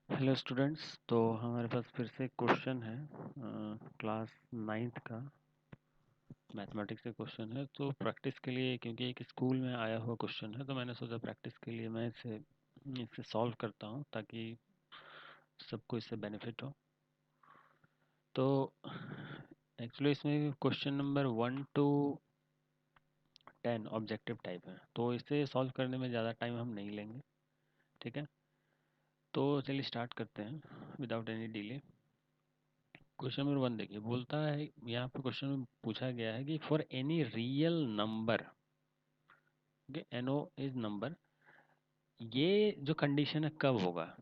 Hello students. तो हमारे पास फिर से क्वेश्चन है, क्लास नाइन्थ का मैथमेटिक्स का क्वेश्चन है। तो प्रैक्टिस के लिए, क्योंकि एक स्कूल में आया हुआ क्वेश्चन है, तो मैंने सोचा प्रैक्टिस के लिए मैं इसे इसे सॉल्व करता हूँ ताकि सबको इससे बेनिफिट हो। तो एक्चुअली इसमें question number 1 to 10 objective type है, तो इसे सॉल्व करने में ज़्यादा टाइम हम नहीं लेंगे। ठीक है, तो चलिए स्टार्ट करते हैं without any delay. Question number 1 देखिए, बोलता है यहाँ पे क्वेश्चन में पूछा गया है कि for any real number, okay, एनो इज नंबर, ये जो कंडीशन है कब होगा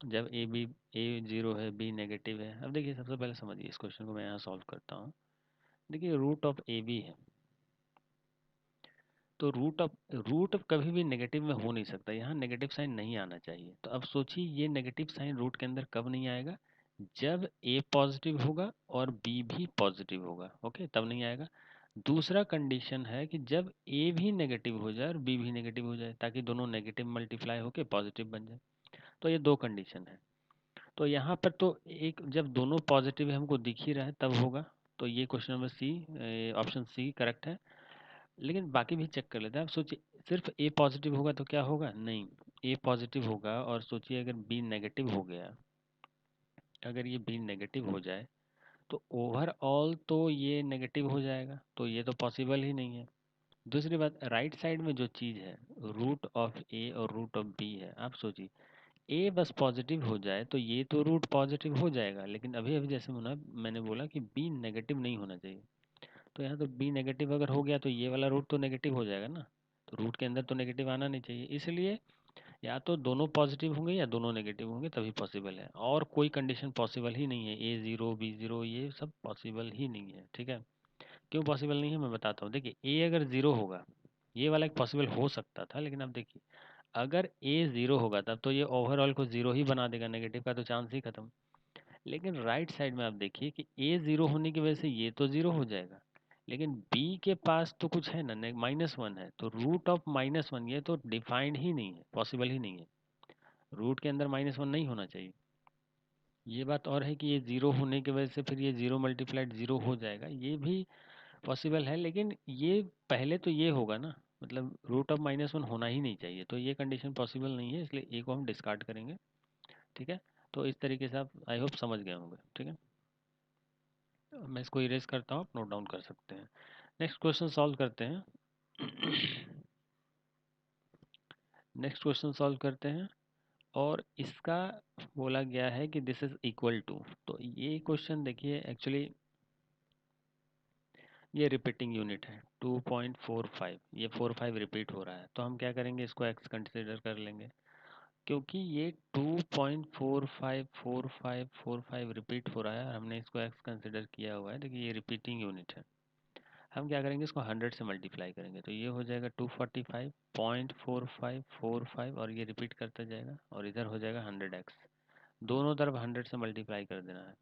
जब ए जीरो है, बी नेगेटिव है। अब देखिए सबसे पहले समझिए इस क्वेश्चन को, मैं यहाँ सॉल्व करता हूँ। देखिए रूट ऑफ ए बी है, तो रूट ऑफ कभी भी नेगेटिव में हो नहीं सकता, यहाँ नेगेटिव साइन नहीं आना चाहिए। तो अब सोचिए ये नेगेटिव साइन रूट के अंदर कब नहीं आएगा, जब ए पॉजिटिव होगा और बी भी पॉजिटिव होगा, ओके, तब नहीं आएगा। दूसरा कंडीशन है कि जब ए भी नेगेटिव हो जाए और बी भी नेगेटिव हो जाए, ताकि दोनों नेगेटिव मल्टीप्लाई होके पॉजिटिव बन जाए। तो ये दो कंडीशन है। तो यहाँ पर तो एक, जब दोनों पॉजिटिव है हमको दिख ही रहा है, तब होगा। तो ये question number C, option C correct है। लेकिन बाकी भी चेक कर लेते हैं। आप सोचिए सिर्फ ए पॉजिटिव होगा तो क्या होगा, नहीं, ए पॉजिटिव होगा और सोचिए अगर बी नेगेटिव हो गया, अगर ये बी नेगेटिव हो जाए तो ओवरऑल तो ये नेगेटिव हो जाएगा, तो ये तो पॉसिबल ही नहीं है। दूसरी बात, राइट साइड में जो चीज़ है रूट ऑफ ए और रूट ऑफ बी है, आप सोचिए ए बस पॉजिटिव हो जाए तो ये तो रूट पॉजिटिव हो जाएगा, लेकिन अभी अभी जैसे मैंने बोला कि बी नेगेटिव नहीं होना चाहिए। तो यहाँ तो बी नेगेटिव अगर हो गया तो ये वाला रूट तो नेगेटिव हो जाएगा ना, तो रूट के अंदर तो नेगेटिव आना नहीं चाहिए। इसलिए या तो दोनों पॉजिटिव होंगे या दोनों नेगेटिव होंगे, तभी पॉसिबल है। और कोई कंडीशन पॉसिबल ही नहीं है, ए ज़ीरो बी ज़ीरो ये सब पॉसिबल ही नहीं है। ठीक है, क्यों पॉसिबल नहीं है मैं बताता हूँ। देखिए ए अगर ज़ीरो होगा, ये वाला एक पॉसिबल हो सकता था, लेकिन अब देखिए अगर ए ज़ीरो होगा तब तो ये ओवरऑल को ज़ीरो ही बना देगा, नेगेटिव का तो चांस ही खत्म। लेकिन राइट साइड में आप देखिए कि ए ज़ीरो होने की वजह से ये तो ज़ीरो हो जाएगा, लेकिन बी के पास तो कुछ है ना, -1 है, तो रूट ऑफ -1 ये तो डिफाइंड ही नहीं है, पॉसिबल ही नहीं है। रूट के अंदर -1 नहीं होना चाहिए। ये बात और है कि ये ज़ीरो होने की वजह से फिर ये ज़ीरो मल्टीप्लाइड ज़ीरो हो जाएगा, ये भी पॉसिबल है। लेकिन ये पहले तो ये होगा ना, मतलब रूट ऑफ -1 होना ही नहीं चाहिए, तो ये कंडीशन पॉसिबल नहीं है, इसलिए ए को हम डिस्कार्ड करेंगे। ठीक है, तो इस तरीके से आप आई होप समझ गए होंगे। ठीक है, मैं इसको इरेज करता हूँ, आप नोट डाउन कर सकते हैं। नेक्स्ट क्वेश्चन सॉल्व करते हैं। नेक्स्ट क्वेश्चन सॉल्व करते हैं, और इसका बोला गया है कि दिस इज इक्वल टू। तो ये क्वेश्चन देखिए, एक्चुअली ये रिपीटिंग यूनिट है 2.45, ये 45 रिपीट हो रहा है, तो हम क्या करेंगे, इसको एक्स कंसिडर कर लेंगे। क्योंकि ये 2.454545 रिपीट हो रहा है और हमने इसको एक्स कंसिडर किया हुआ है, देखिए ये रिपीटिंग यूनिट है। हम क्या करेंगे, इसको 100 से मल्टीप्लाई करेंगे, तो ये हो जाएगा 245.4545, और ये रिपीट करता जाएगा और इधर हो जाएगा 100x। दोनों तरफ 100 से मल्टीप्लाई कर देना है।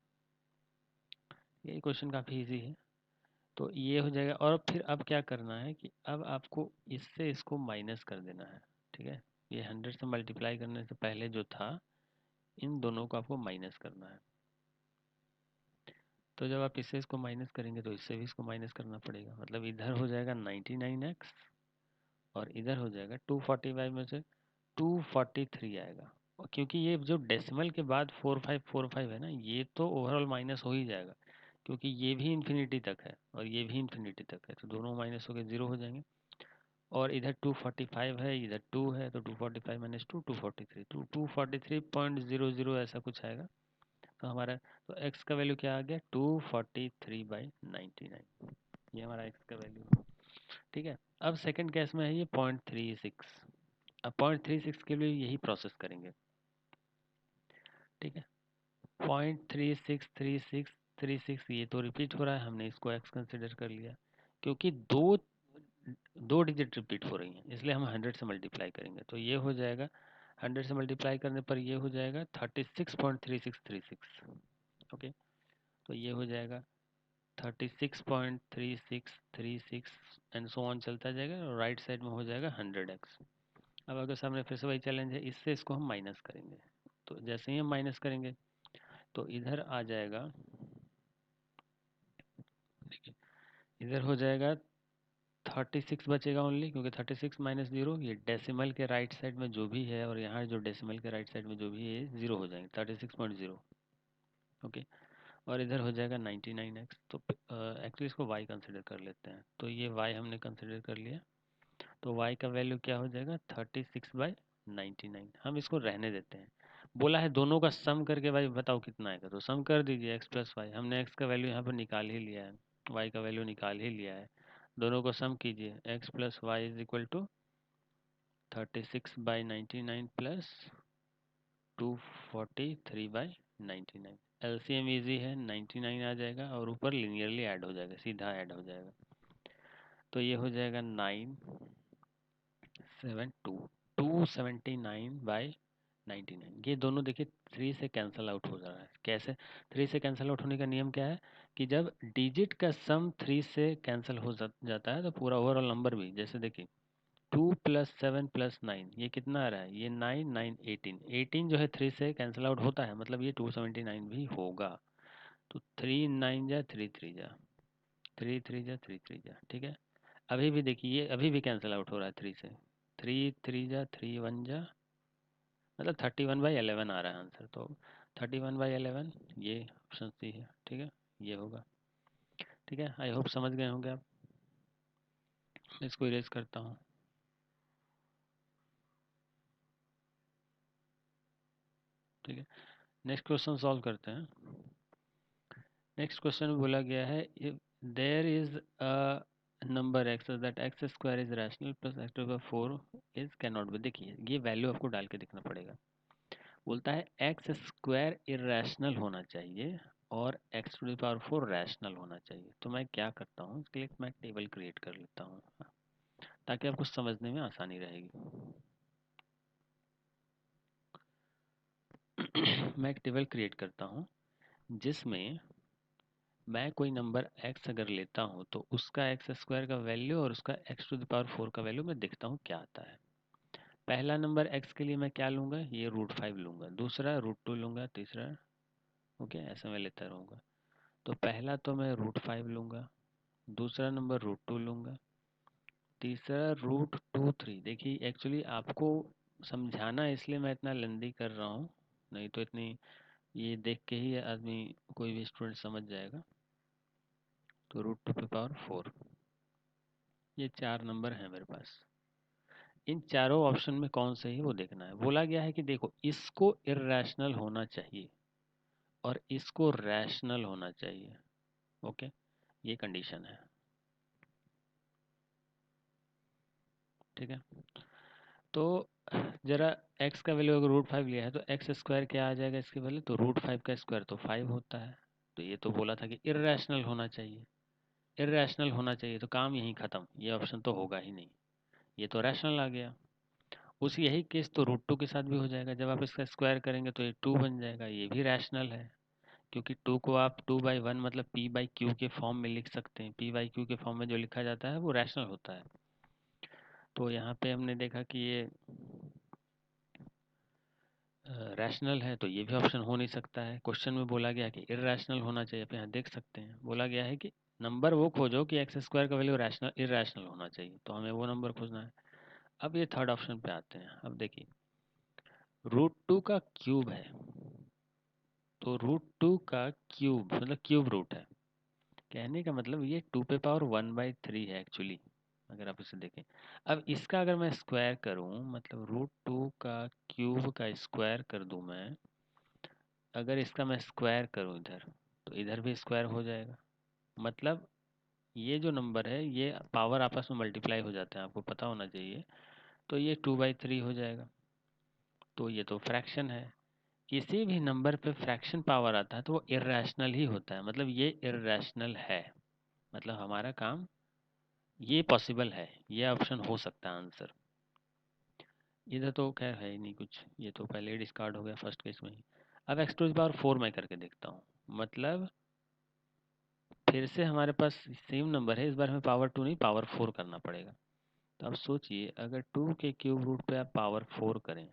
ये क्वेश्चन काफ़ी इजी है। तो ये हो जाएगा, और फिर अब क्या करना है कि अब आपको इससे इसको माइनस कर देना है। ठीक है, ये 100 से मल्टीप्लाई करने से पहले जो था, इन दोनों को आपको माइनस करना है। तो जब आप इससे इसको माइनस करेंगे तो इससे भी इसको माइनस करना पड़ेगा, मतलब इधर हो जाएगा 99x और इधर हो जाएगा 245 में से 243 आएगा। और क्योंकि ये जो डेसिमल के बाद 4545 है ना, ये तो ओवरऑल माइनस हो ही जाएगा, क्योंकि ये भी इन्फिनिटी तक है और ये भी इन्फिनिटी तक है, तो दोनों माइनस होकर जीरो हो जाएंगे। और इधर 245 है, इधर 2 है, तो 245 माइनस 2 243, तो 243.00 ऐसा कुछ आएगा। तो हमारा, तो x का वैल्यू क्या आ गया, 243/99, ये हमारा x का वैल्यू। ठीक है, अब सेकंड केस में है ये 0.36। अब 0.36 के लिए यही प्रोसेस करेंगे। ठीक है, 0.363636, ये तो रिपीट हो रहा है, हमने इसको x कंसिडर कर लिया। क्योंकि दो दो डिजिट रिपीट हो रही हैं, इसलिए हम 100 से मल्टीप्लाई करेंगे, तो ये हो जाएगा 100 से मल्टीप्लाई करने पर ये हो जाएगा 36.3636। ओके, तो ये हो जाएगा 36.3636 एंड सो ऑन चलता जाएगा, और राइट साइड में हो जाएगा 100x। अब अगर सामने फिर से वही चैलेंज है, इससे इसको हम माइनस करेंगे, तो जैसे ही हम माइनस करेंगे तो इधर आ जाएगा, देखिए इधर हो जाएगा 36 बचेगा ओनली, क्योंकि 36 माइनस जीरो, ये डेसिमल के राइट साइड में जो भी है और यहाँ जो डेसिमल के राइट साइड में जो भी है जीरो हो जाएंगे, 36.0। ओके, और इधर हो जाएगा 99x। तो एक्चुअली इसको y कंसिडर कर लेते हैं, तो ये y हमने कंसिडर कर लिया, तो y का वैल्यू क्या हो जाएगा 36/99। हम इसको रहने देते हैं। बोला है दोनों का सम करके भाई बताओ कितना आएगा, तो सम कर दीजिए x प्लस वाई। हमने x का वैल्यू यहाँ पर निकाल ही लिया है, y का वैल्यू निकाल ही लिया है, दोनों को सम कीजिए। x plus y is equal to 36/99 plus 243/99। LCM easy है, 99 आ जाएगा और ऊपर लिनियरली ऐड हो जाएगा, सीधा ऐड हो जाएगा। तो ये हो जाएगा 279/99। ये दोनों देखिए 3 से कैंसिल आउट हो जा रहा है। कैसे 3 से कैंसिल आउट होने का नियम क्या है कि जब डिजिट का सम 3 से कैंसिल हो जाता है तो पूरा ओवरऑल नंबर भी, जैसे देखिए 2 प्लस 7 प्लस 9, ये कितना आ रहा है, ये 9 9 18। 18 जो है 3 से कैंसिल आउट होता है, मतलब ये 279 भी होगा। तो 3 9 जा 3 3 जा 3 3 जा 3 3 जा, ठीक है। अभी भी देखिए ये अभी भी कैंसिल आउट हो रहा है 3 से, 3 3 जा 3 1 जा, मतलब 31/11 आ रहा है आंसर। तो 31/11 ये ऑप्शन सी है, ठीक है, ये होगा। ठीक है, आई होप समझ गए होंगे आप। इसको इरेज करता हूँ। ठीक है, नेक्स्ट क्वेश्चन सॉल्व करते हैं। नेक्स्ट क्वेश्चन में बोला गया है if there is a number x that x square is rational plus x to the power 4 is can not be. देखिए ये वैल्यू आपको डाल के देखना पड़ेगा। बोलता है एक्स स्क्वायर इरेशनल होना चाहिए और x to the power 4 rational होना चाहिए। तो मैं क्या करता हूँ, इसके लिए मैं टेबल क्रिएट कर लेता हूँ ताकि आपको समझने में आसानी रहेगी। मैं एक टेबल क्रिएट करता हूँ जिसमें मैं कोई नंबर x अगर लेता हूँ तो उसका एक्स स्क्वायर का वैल्यू और उसका एक्स टू द पावर 4 का वैल्यू मैं देखता हूँ क्या आता है। पहला नंबर x के लिए मैं क्या लूँगा, ये √5 लूँगा, दूसरा √2 लूँगा, तीसरा, ओके, ऐसे मैं लेता रहूँगा। तो पहला तो मैं √5 लूँगा, दूसरा नंबर √2 लूँगा, तीसरा √23। देखिए एक्चुअली आपको समझाना इसलिए मैं इतना लेंदी कर रहा हूँ, नहीं तो इतनी ये देख के ही आदमी कोई भी स्टूडेंट समझ जाएगा। तो √2 पे पावर 4, ये 4 नंबर हैं मेरे पास। इन चारों ऑप्शन में कौन सही है वो देखना है। बोला गया है कि देखो इसको इर्रेशनल होना चाहिए और इसको रैशनल होना चाहिए। ओके, ये कंडीशन है, ठीक है। तो जरा x का वैल्यू अगर √5 लिया है तो एक्स स्क्वायर क्या आ जाएगा इसके वैल्यू, तो √5 का स्क्वायर तो 5 होता है। तो ये तो बोला था कि इर्रेशनल होना चाहिए, इर्रेशनल होना चाहिए, तो काम यहीं ख़त्म, ये ऑप्शन तो होगा ही नहीं, ये तो रैशनल आ गया। उसी यही केस तो √2 के साथ भी हो जाएगा, जब आप इसका स्क्वायर करेंगे तो ये 2 बन जाएगा, ये भी रैशनल है, क्योंकि 2 को आप 2/1 मतलब p/q के फॉर्म में लिख सकते हैं। p/q के फॉर्म में जो लिखा जाता है वो रैशनल होता है। तो यहाँ पे हमने देखा कि ये रैशनल है, तो ये भी ऑप्शन हो नहीं सकता है। क्वेश्चन में बोला गया कि इररेशनल होना चाहिए, आप यहाँ देख सकते हैं बोला गया है कि नंबर वो खोजो कि एक्स स्क्वायर का वैल्यू रैशनल इररेशनल होना चाहिए, तो हमें वो नंबर खोजना है। अब ये थर्ड ऑप्शन पे आते हैं। अब देखिए √2 का क्यूब है, तो √2 का क्यूब मतलब क्यूब रूट है, कहने का मतलब ये 2 पे पावर 1/3 है एक्चुअली, अगर आप इसे देखें। अब इसका अगर मैं स्क्वायर करूं, मतलब √2 का क्यूब का स्क्वायर कर दूं मैं, अगर इसका मैं स्क्वायर करूं इधर, तो इधर भी स्क्वायर हो जाएगा। मतलब ये जो नंबर है ये पावर आपस में मल्टीप्लाई हो जाते हैं, आपको पता होना चाहिए। तो ये 2/3 हो जाएगा। तो ये तो फ्रैक्शन है, किसी भी नंबर पे फ्रैक्शन पावर आता है तो वो इर्रेशनल ही होता है, मतलब ये इर्रेशनल है, मतलब हमारा काम ये पॉसिबल है, ये ऑप्शन हो सकता है आंसर। इधर तो खैर है ही नहीं कुछ, ये तो पहले ही डिस्कार्ड हो गया फर्स्ट केस में ही। अब एक्स टू द पावर 4 मैं करके देखता हूँ, मतलब फिर से हमारे पास सेम नंबर है, इस बार हमें पावर 2 नहीं पावर 4 करना पड़ेगा। तो अब सोचिए अगर 2 के क्यूब रूट पे आप पावर 4 करें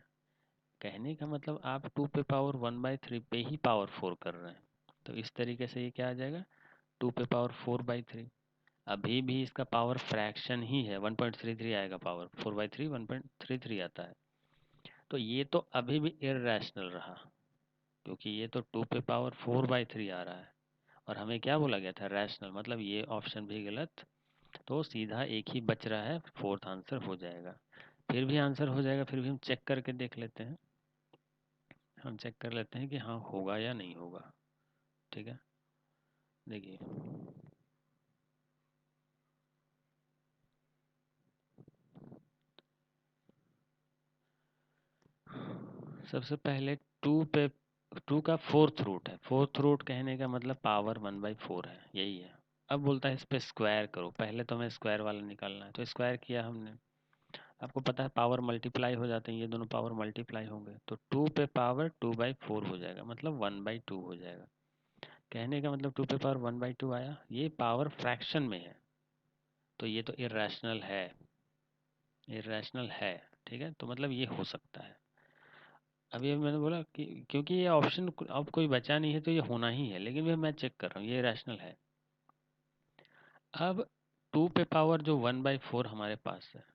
कहने का मतलब आप 2 पे पावर 1/3 पे ही पावर 4 कर रहे हैं, तो इस तरीके से ये क्या आ जाएगा 2 पे पावर 4/3। अभी भी इसका पावर फ्रैक्शन ही है, 1.33 आएगा, पावर 4/3 1.33 आता है। तो ये तो अभी भी इर्रेशनल रहा, क्योंकि ये तो 2 पे पावर 4/3 आ रहा है और हमें क्या बोला गया था, रैशनल, मतलब ये ऑप्शन भी गलत। तो सीधा एक ही बच रहा है, फोर्थ आंसर हो जाएगा। फिर भी आंसर हो जाएगा, फिर भी हम चेक करके देख लेते हैं, हम चेक कर लेते हैं कि हाँ होगा या नहीं होगा। ठीक है, देखिए सबसे पहले 2 का फोर्थ रूट है, फोर्थ रूट कहने का मतलब पावर 1/4 है, यही है। अब बोलता है इस पे स्क्वायर करो, पहले तो हमें स्क्वायर वाला निकालना है, तो स्क्वायर किया हमने। आपको पता है पावर मल्टीप्लाई हो जाते हैं, ये दोनों पावर मल्टीप्लाई होंगे, तो 2 पे पावर 2/4 हो जाएगा, मतलब 1/2 हो जाएगा। कहने का मतलब 2 पे पावर 1/2 आया, ये पावर फ्रैक्शन में है, तो ये तो इर्रेशनल है, इर्रेशनल है। ठीक है, तो मतलब ये हो सकता है। अभी मैंने बोला कि क्योंकि ये ऑप्शन अब कोई बचा नहीं है तो ये होना ही है, लेकिन भी मैं चेक कर रहा हूँ ये रैशनल है। अब 2 पे पावर जो 1/4 हमारे पास है,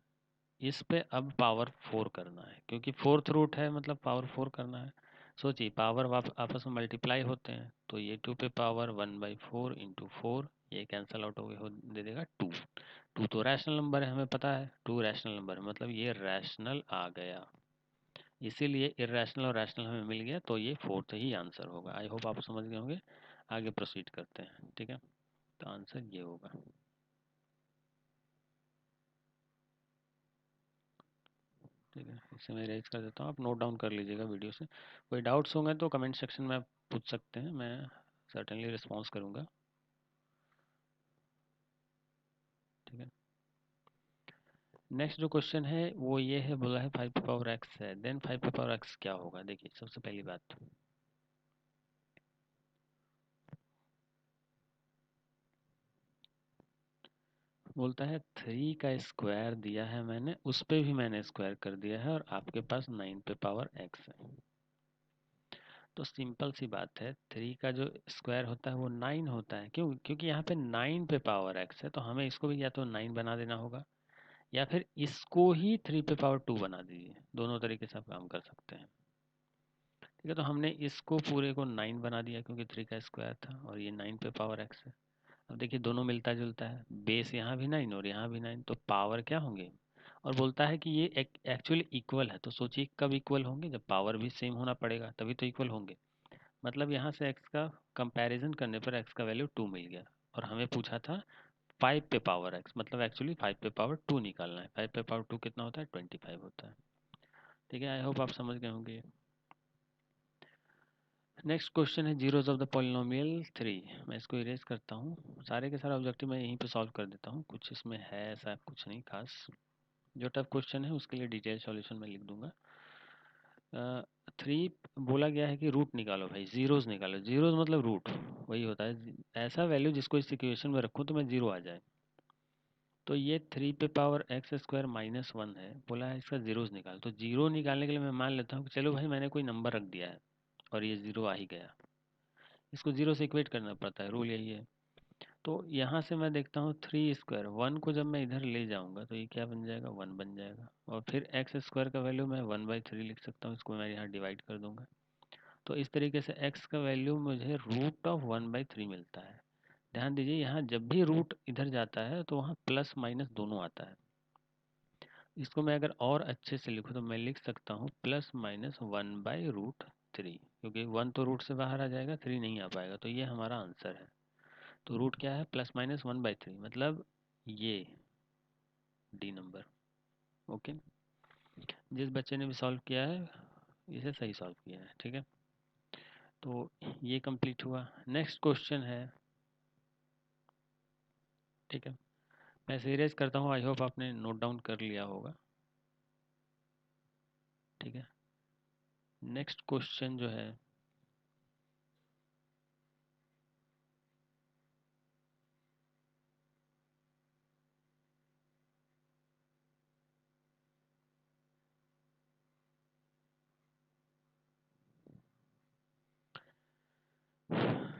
इस पे अब पावर 4 करना है, क्योंकि फोर्थ रूट है मतलब पावर 4 करना है। सोचिए पावर आपस में मल्टीप्लाई होते हैं, तो ये 2 पे पावर 1/4 इंटू 4, ये कैंसल आउट हो दे देगा 2। 2 तो रैशनल नंबर है, हमें पता है 2 रैशनल नंबर है, मतलब ये रैशनल आ गया। इसीलिए इर्रेशनल और रैशनल हमें मिल गया, तो ये फोर्थ ही आंसर होगा। आई होप आप समझ गए होंगे। आगे प्रोसीड करते हैं। ठीक है, तो आंसर ये होगा। ठीक है, इसे मैं इरेज कर देता हूँ, आप नोट डाउन कर लीजिएगा वीडियो से। कोई डाउट्स होंगे तो कमेंट सेक्शन में आप पूछ सकते हैं, मैं सर्टेनली रिस्पॉन्स करूँगा। ठीक है, नेक्स्ट जो क्वेश्चन है वो ये है, बोला है 5 पावर एक्स है, देन 5 पावर एक्स क्या होगा। देखिए सबसे पहली बात, बोलता है 3 का स्क्वायर दिया है मैंने, उस पे भी मैंने स्क्वायर कर दिया है और आपके पास 9 पे पावर एक्स है। तो सिंपल सी बात है, 3 का जो स्क्वायर होता है वो 9 होता है। क्यों? क्योंकि यहाँ पे 9 पे पावर एक्स है, तो हमें इसको भी या तो 9 बना देना होगा, या फिर इसको ही 3 पे पावर 2 बना दीजिए। दोनों तरीके से आप काम कर सकते हैं। ठीक है, तो हमने इसको पूरे को 9 बना दिया, क्योंकि 3 का स्क्वायर था और ये 9 पे पावर एक्स है। अब देखिए दोनों मिलता जुलता है, बेस यहाँ भी 9 और यहाँ भी 9, तो पावर क्या होंगे। और बोलता है कि ये एक्चुअली इक्वल है, तो सोचिए कब इक्वल होंगे, जब पावर भी सेम होना पड़ेगा तभी तो इक्वल होंगे। मतलब यहाँ से x का कंपैरिजन करने पर x का वैल्यू 2 मिल गया, और हमें पूछा था 5 पे पावर x, मतलब एक्चुअली 5 पे पावर 2 निकालना है। 5 पे पावर 2 कितना होता है, 25 होता है। ठीक है, आई होप आप समझ गए होंगे। नेक्स्ट क्वेश्चन है जीरोज ऑफ द पॉलिनोमियल 3। मैं इसको इरेज करता हूँ, सारे के सारे ऑब्जेक्टिव मैं यहीं पे सॉल्व कर देता हूँ, कुछ इसमें है ऐसा कुछ नहीं खास। जो टफ क्वेश्चन है उसके लिए डिटेल सॉल्यूशन मैं लिख दूंगा। 3 बोला गया है कि रूट निकालो भाई, जीरोज निकालो। जीरोज मतलब रूट, वही होता है ऐसा वैल्यू जिसको इस इक्वेशन में रखूँ तो मैं जीरो आ जाए। तो ये 3 पे पावर एक्स स्क्वायर -1 है, बोला है इसका जीरोज निकाल। तो जीरो निकालने के लिए मैं मान लेता हूँ कि चलो भाई मैंने कोई नंबर रख दिया है और ये जीरो आ ही गया, इसको जीरो से इक्वेट करना पड़ता है, रूल यही है। तो यहाँ से मैं देखता हूँ 3 स्क्वायर, 1 को जब मैं इधर ले जाऊँगा तो ये क्या बन जाएगा, 1 बन जाएगा। और फिर एक्स स्क्वायर का वैल्यू मैं 1/3 लिख सकता हूँ, इसको मैं यहाँ डिवाइड कर दूंगा। तो इस तरीके से x का वैल्यू मुझे √1/3 मिलता है। ध्यान दीजिए यहाँ जब भी रूट इधर जाता है तो वहाँ प्लस माइनस दोनों आता है। इसको मैं अगर और अच्छे से लिखूँ तो मैं लिख सकता हूँ +-1/√3, क्योंकि 1 तो रूट से बाहर आ जाएगा, 3 नहीं आ पाएगा, तो ये हमारा आंसर है। तो रूट क्या है, +-1/3, मतलब ये डी नंबर। ओके, जिस बच्चे ने भी सॉल्व किया है इसे सही सॉल्व किया है। ठीक है, तो ये कंप्लीट हुआ। नेक्स्ट क्वेश्चन है, ठीक है, मैं सीरियस करता हूँ, आई होप आपने नोट डाउन कर लिया होगा। ठीक है, नेक्स्ट क्वेश्चन जो है,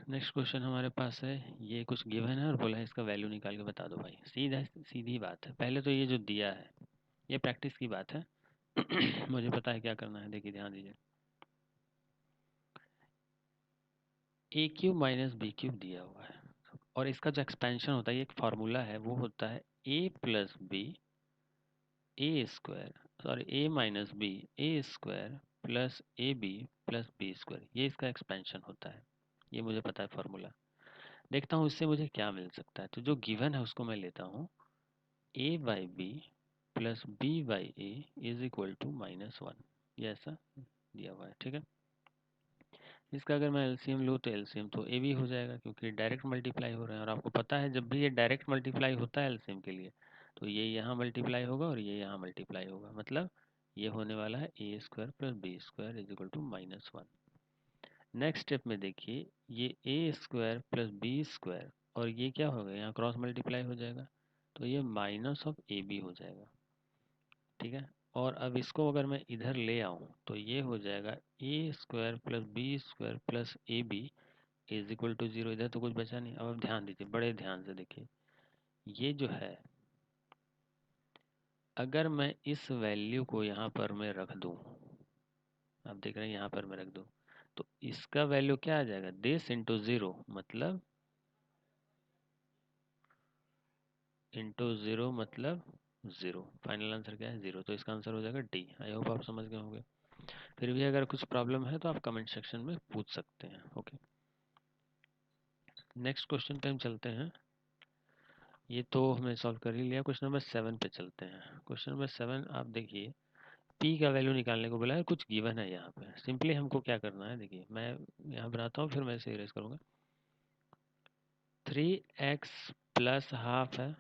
नेक्स्ट क्वेश्चन हमारे पास है, ये कुछ गिवन है और बोला है इसका वैल्यू निकाल के बता दो भाई। सीधा सीधी बात है। पहले तो ये जो दिया है ये प्रैक्टिस की बात है। मुझे पता है क्या करना है, देखिए ध्यान दीजिए। ए क्यूब माइनस बी क्यूब दिया हुआ है और इसका जो एक्सपेंशन होता है, ये एक फार्मूला है, वो होता है A plus B A square, sorry A minus B A square plus A B plus B square. ये इसका एक्सपेंशन होता है, ये मुझे पता है फार्मूला। देखता हूँ इससे मुझे क्या मिल सकता है। तो जो गिवन है उसको मैं लेता हूँ, A by B plus B by A is equal to -1। ये ऐसा दिया हुआ है, ठीक है। इसका अगर मैं एलसीएम लूँ तो एलसीएम तो ए बी हो जाएगा, क्योंकि डायरेक्ट मल्टीप्लाई हो रहे हैं और आपको पता है जब भी ये डायरेक्ट मल्टीप्लाई होता है एलसीएम के लिए, तो ये यहाँ मल्टीप्लाई होगा और ये यहाँ मल्टीप्लाई होगा। मतलब ये होने वाला है A square plus B square is equal to -1। Next step में देखिए, ये A square plus B square और ये क्या होगा, यहाँ क्रॉस मल्टीप्लाई हो जाएगा, तो ये माइनस ऑफ ए बी हो जाएगा, ठीक है। और अब इसको अगर मैं इधर ले आऊँ तो ये हो जाएगा A square plus B square plus A B is equal to 0। इधर तो कुछ बचा नहीं। अब आप ध्यान दीजिए, बड़े ध्यान से देखिए, ये जो है अगर मैं इस वैल्यू को यहाँ पर मैं रख दूँ, आप देख रहे हैं यहाँ पर मैं रख दूँ, तो इसका वैल्यू क्या आ जाएगा, दिस इंटू 0, मतलब इंटू 0 मतलब 0। फाइनल आंसर क्या है, 0। तो इसका आंसर हो जाएगा डी। आई होप आप समझ गए होंगे। फिर भी अगर कुछ प्रॉब्लम है तो आप कमेंट सेक्शन में पूछ सकते हैं। ओके, नेक्स्ट क्वेश्चन पे हम चलते हैं। ये तो हमने सॉल्व कर ही लिया। क्वेश्चन नंबर 7 पे चलते हैं। क्वेश्चन नंबर 7 आप देखिए, पी का वैल्यू निकालने को बोला है, कुछ गिवन है यहाँ पे। सिंपली हमको क्या करना है, देखिए मैं यहाँ बनाता हूँ फिर मैं इसे इरेज करूँगा। 3x प्लस हाफ है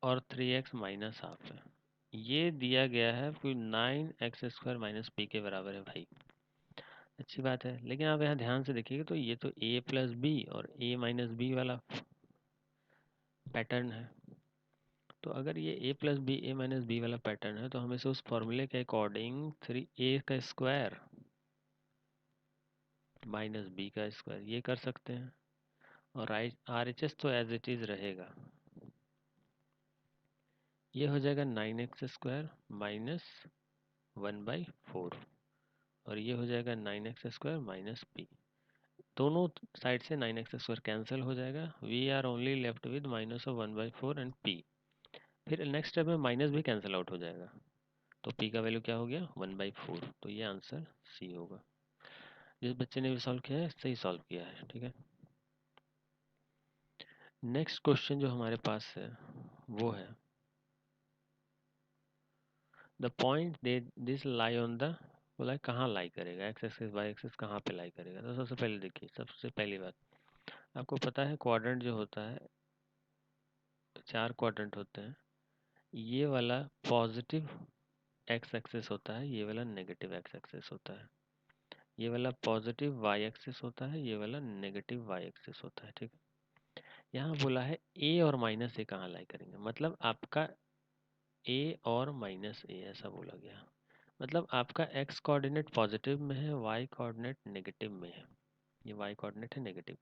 और 3x माइनस हाफ है। ये दिया गया है फिर 9x² माइनस पी के बराबर है भाई। अच्छी बात है, लेकिन आप यहाँ ध्यान से देखिएगा तो ये तो a प्लस बी और a माइनस बी वाला पैटर्न है। तो अगर ये a plus B a minus b वाला पैटर्न है तो हम इसे उस फॉर्मूले के अकॉर्डिंग 3a का स्क्वायर माइनस बी का स्क्वायर ये कर सकते हैं। और RHS तो एज इट इज रहेगा। ये हो जाएगा 9x² माइनस 1/4 और ये हो जाएगा 9x² माइनस पी। दोनों साइड से 9x² कैंसिल हो जाएगा। We are only left with minus of 1/4 and P. फिर नेक्स्ट स्टेप में माइनस भी कैंसिल आउट हो जाएगा, तो पी का वैल्यू क्या हो गया, 1/4। तो ये आंसर सी होगा। जिस बच्चे ने भी सॉल्व किया है सही सॉल्व किया है, ठीक है। नेक्स्ट क्वेश्चन जो हमारे पास है वो है, the point they this lie on the, बोला कहाँ लाई करेगा, एक्स एक्सिस वाई एक्सिस कहाँ पे लाई करेगा। तो सबसे पहले देखिए, सबसे पहली बात आपको पता है क्वाड्रेंट जो होता है, 4 क्वाड्रेंट होते हैं। ये वाला पॉजिटिव एक्स एक्सिस होता है, ये वाला नेगेटिव एक्स एक्सिस होता है। ये वाला पॉजिटिव वाई एक्सिस होता है, ये वाला नेगेटिव वाई एक्सिस होता है, ठीक है। यहाँ बोला है ए और माइनस ए कहाँ लाई करेंगे, मतलब आपका ए और माइनस ए ऐसा बोला गया। मतलब आपका एक्स कोऑर्डिनेट पॉजिटिव में है, वाई कोऑर्डिनेट नेगेटिव में है। ये वाई कोऑर्डिनेट है नेगेटिव।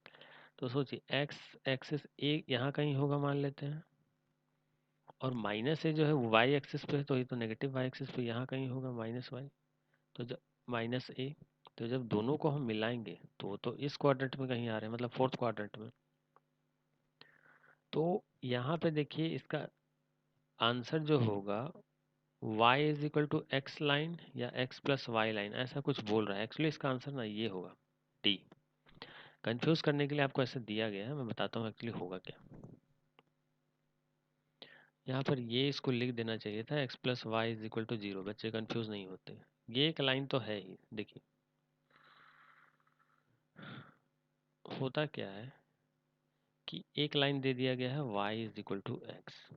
तो सोचिए एक्स एक्सिस ए यहाँ कहीं होगा मान लेते हैं, और माइनस ए जो है वाई एक्सिस पे है, तो ये तो नेगेटिव वाई एक्सिस पे यहाँ कहीं होगा माइनस वाई। तो जब माइनस ए, तो जब दोनों को हम मिलाएंगे तो वो तो इस क्वाड्रेंट में कहीं आ रहे हैं, मतलब फोर्थ क्वाड्रेंट में। तो यहाँ पे देखिए इसका आंसर जो होगा y is equal to x line या x प्लस वाई लाइन, ऐसा कुछ बोल रहा है। एक्चुअली इसका आंसर ना ये होगा, डी। कंफ्यूज करने के लिए आपको ऐसे दिया गया है, मैं बताता हूँ एक्चुअली होगा क्या। यहाँ पर ये इसको लिख देना चाहिए था, x plus y is equal to 0, बच्चे कंफ्यूज नहीं होते। ये एक लाइन तो है ही। देखिए होता क्या है कि एक लाइन दे दिया गया है y is equal to x,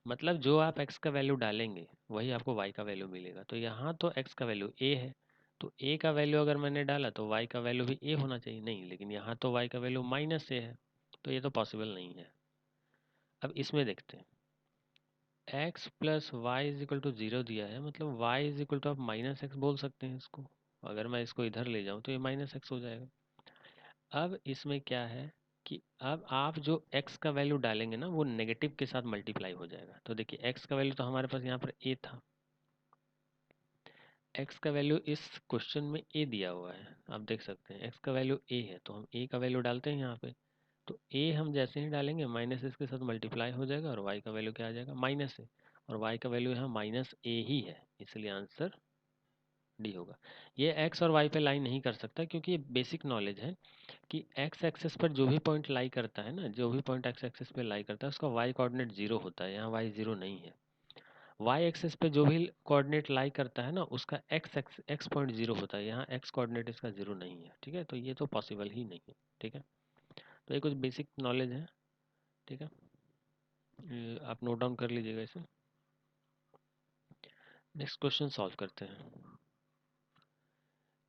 मतलब जो आप x का वैल्यू डालेंगे वही आपको y का वैल्यू मिलेगा। तो यहाँ तो x का वैल्यू a है, तो a का वैल्यू अगर मैंने डाला तो y का वैल्यू भी a होना चाहिए, नहीं, लेकिन यहाँ तो y का वैल्यू माइनस a है, तो ये तो पॉसिबल नहीं है। अब इसमें देखते हैं, x plus y is equal to 0 दिया है, मतलब y इज इक्वल टू आप माइनस एक्स बोल सकते हैं इसको। अगर मैं इसको इधर ले जाऊँ तो ये माइनस एक्स हो जाएगा। अब इसमें क्या है कि अब आप जो x का वैल्यू डालेंगे ना वो नेगेटिव के साथ मल्टीप्लाई हो जाएगा। तो देखिए x का वैल्यू तो हमारे पास यहाँ पर a था, x का वैल्यू इस क्वेश्चन में a दिया हुआ है, आप देख सकते हैं x का वैल्यू a है, तो हम a का वैल्यू डालते हैं यहाँ पे। तो a हम जैसे ही डालेंगे माइनस इसके साथ मल्टीप्लाई हो जाएगा और y का वैल्यू क्या आ जाएगा, माइनस है, और y का वैल्यू यहाँ माइनस a ही है, इसलिए आंसर डी होगा। ये x और y पे लाई नहीं कर सकता क्योंकि ये बेसिक नॉलेज है कि x एक्सिस पर जो भी पॉइंट लाई करता है ना, जो भी पॉइंट x एक्सिस पे लाई करता है उसका y कोऑर्डिनेट जीरो होता है, यहाँ y जीरो नहीं है। y एक्सिस पे जो भी कोऑर्डिनेट लाई करता है ना उसका x पॉइंट जीरो होता है, यहाँ x कोऑर्डिनेट इसका जीरो नहीं है, ठीक है, तो ये तो पॉसिबल ही नहीं है, ठीक है। तो ये कुछ बेसिक नॉलेज है, ठीक है, ये आप नोट डाउन कर लीजिएगा इसे। नेक्स्ट क्वेश्चन सॉल्व करते हैं।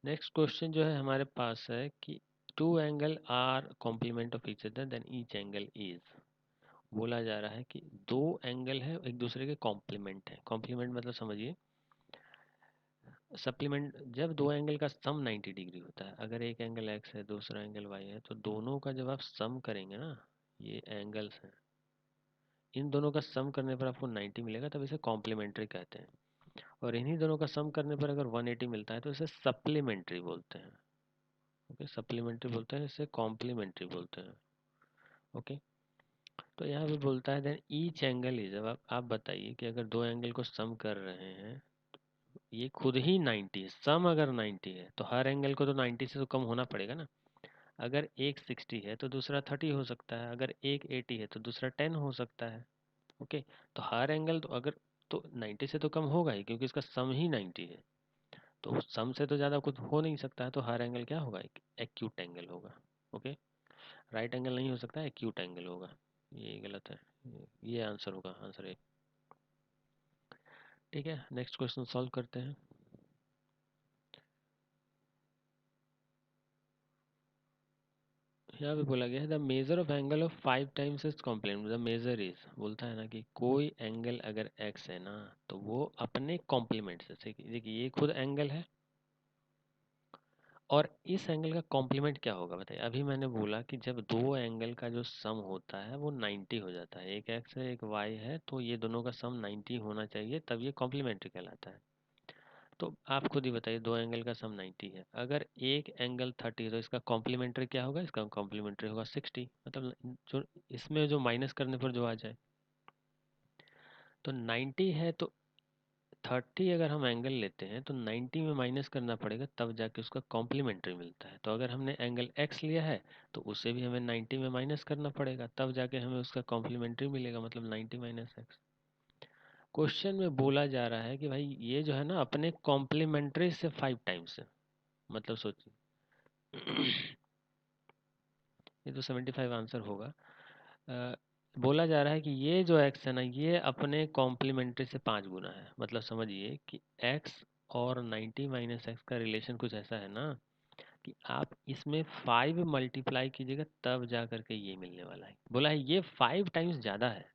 नेक्स्ट क्वेश्चन जो है हमारे पास है कि two angle are complement of each other then each angle is, बोला जा रहा है कि दो एंगल है एक दूसरे के कॉम्प्लीमेंट है। कॉम्प्लीमेंट मतलब समझिए, सप्लीमेंट जब दो एंगल का सम 90 डिग्री होता है, अगर एक एंगल x है दूसरा एंगल y है, तो दोनों का जब आप सम करेंगे ना, ये एंगल्स हैं, इन दोनों का सम करने पर आपको 90 मिलेगा, तब इसे कॉम्प्लीमेंट्री कहते हैं। और इन्हीं दोनों का सम करने पर अगर 180 मिलता है तो इसे सप्लीमेंट्री बोलते हैं। ओके, सप्लीमेंट्री बोलते हैं, इसे कॉम्प्लीमेंट्री बोलते हैं। ओके, तो यहाँ पे बोलता है देन ईच एंगल इज, अब आप बताइए कि अगर दो एंगल को सम कर रहे हैं, ये खुद ही 90 है, सम अगर 90 है तो हर एंगल को तो 90 से तो कम होना पड़ेगा ना। अगर एक 60 है तो दूसरा 30 हो सकता है, अगर एक 80 है तो दूसरा 10 हो सकता है। ओके, तो हर एंगल तो अगर तो 90 से तो कम होगा ही क्योंकि इसका सम ही 90 है, तो सम से तो ज़्यादा कुछ हो नहीं सकता है, तो हर एंगल क्या होगा, एक एक्यूट एंगल होगा। ओके, राइट एंगल नहीं हो सकता, एक्यूट एंगल होगा, ये गलत है, ये आंसर होगा, आंसर ए। ठीक है, नेक्स्ट क्वेश्चन सॉल्व करते हैं। यहाँ पे बोला गया है the measure of angle of 5 times is complement, the measure is, बोलता है ना कि कोई एंगल अगर x है ना तो वो अपने कॉम्प्लीमेंट से, देखिए ये खुद एंगल है और इस एंगल का कॉम्प्लीमेंट क्या होगा बताइए। अभी मैंने बोला कि जब दो एंगल का जो सम होता है वो 90 हो जाता है, एक x है एक y है, तो ये दोनों का सम 90 होना चाहिए तब ये कॉम्प्लीमेंट्री कहलाता है। तो आप खुद ही बताइए, दो एंगल का सम 90 है, अगर एक एंगल 30 है तो इसका कॉम्प्लीमेंट्री क्या होगा, इसका कॉम्प्लीमेंट्री होगा 60, मतलब जो इसमें जो माइनस करने पर जो आ जाए। तो 90 है तो 30 अगर हम एंगल लेते हैं तो 90 में माइनस करना पड़ेगा तब जाके उसका कॉम्प्लीमेंट्री मिलता है। तो अगर हमने एंगल x लिया है तो उसे भी हमें 90 में माइनस करना पड़ेगा तब जाके हमें उसका कॉम्प्लीमेंट्री मिलेगा, मतलब 90 माइनस एक्स। क्वेश्चन में बोला जा रहा है कि भाई ये जो है ना अपने कॉम्प्लीमेंट्री से 5 टाइम्स है, मतलब सोचिए ये तो 75 आंसर होगा। अ, बोला जा रहा है कि ये जो x है ना ये अपने कॉम्प्लीमेंट्री से 5 गुना है, मतलब समझिए कि x और 90 माइनस एक्स का रिलेशन कुछ ऐसा है ना कि आप इसमें 5 मल्टीप्लाई कीजिएगा तब जा करके ये मिलने वाला है। बोला है ये 5 टाइम्स ज़्यादा है,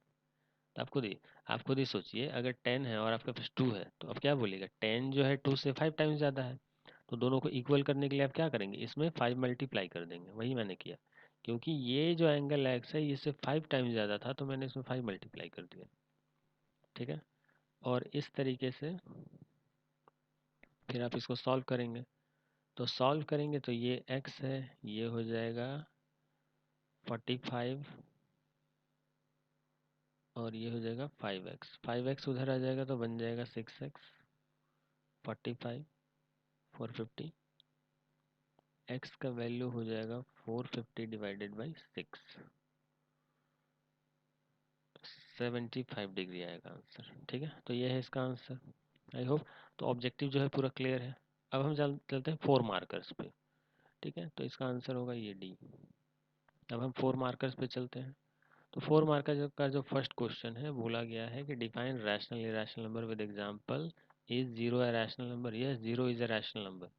तो आप खुद ही सोचिए, अगर 10 है और आपके पास 2 है तो आप क्या बोलिएगा, 10 जो है 2 से 5 टाइम्स ज़्यादा है, तो दोनों को इक्वल करने के लिए आप क्या करेंगे, इसमें 5 मल्टीप्लाई कर देंगे, वही मैंने किया। क्योंकि ये जो एंगल एक्स है इससे 5 टाइम्स ज़्यादा था तो मैंने इसमें 5 मल्टीप्लाई कर दिया, ठीक है। और इस तरीके से फिर आप इसको सॉल्व करेंगे, तो सॉल्व करेंगे तो ये x है, ये हो जाएगा 45 और ये हो जाएगा 5x उधर आ जाएगा तो बन जाएगा 6x, 45, 450, x का वैल्यू हो जाएगा 450 डिवाइडेड बाई 6, 75 डिग्री आएगा आंसर, ठीक है। तो ये है इसका आंसर, आई होप। तो ऑब्जेक्टिव जो है पूरा क्लियर है। अब हम चलते हैं 4 मार्कर्स पे, ठीक है, तो इसका आंसर होगा ये डी। अब हम 4 मार्कर्स पे चलते हैं। तो 4 मार्कर का जो फर्स्ट क्वेश्चन है बोला गया है कि define rational irrational number with example, is zero a rational number, yes zero is a rational number.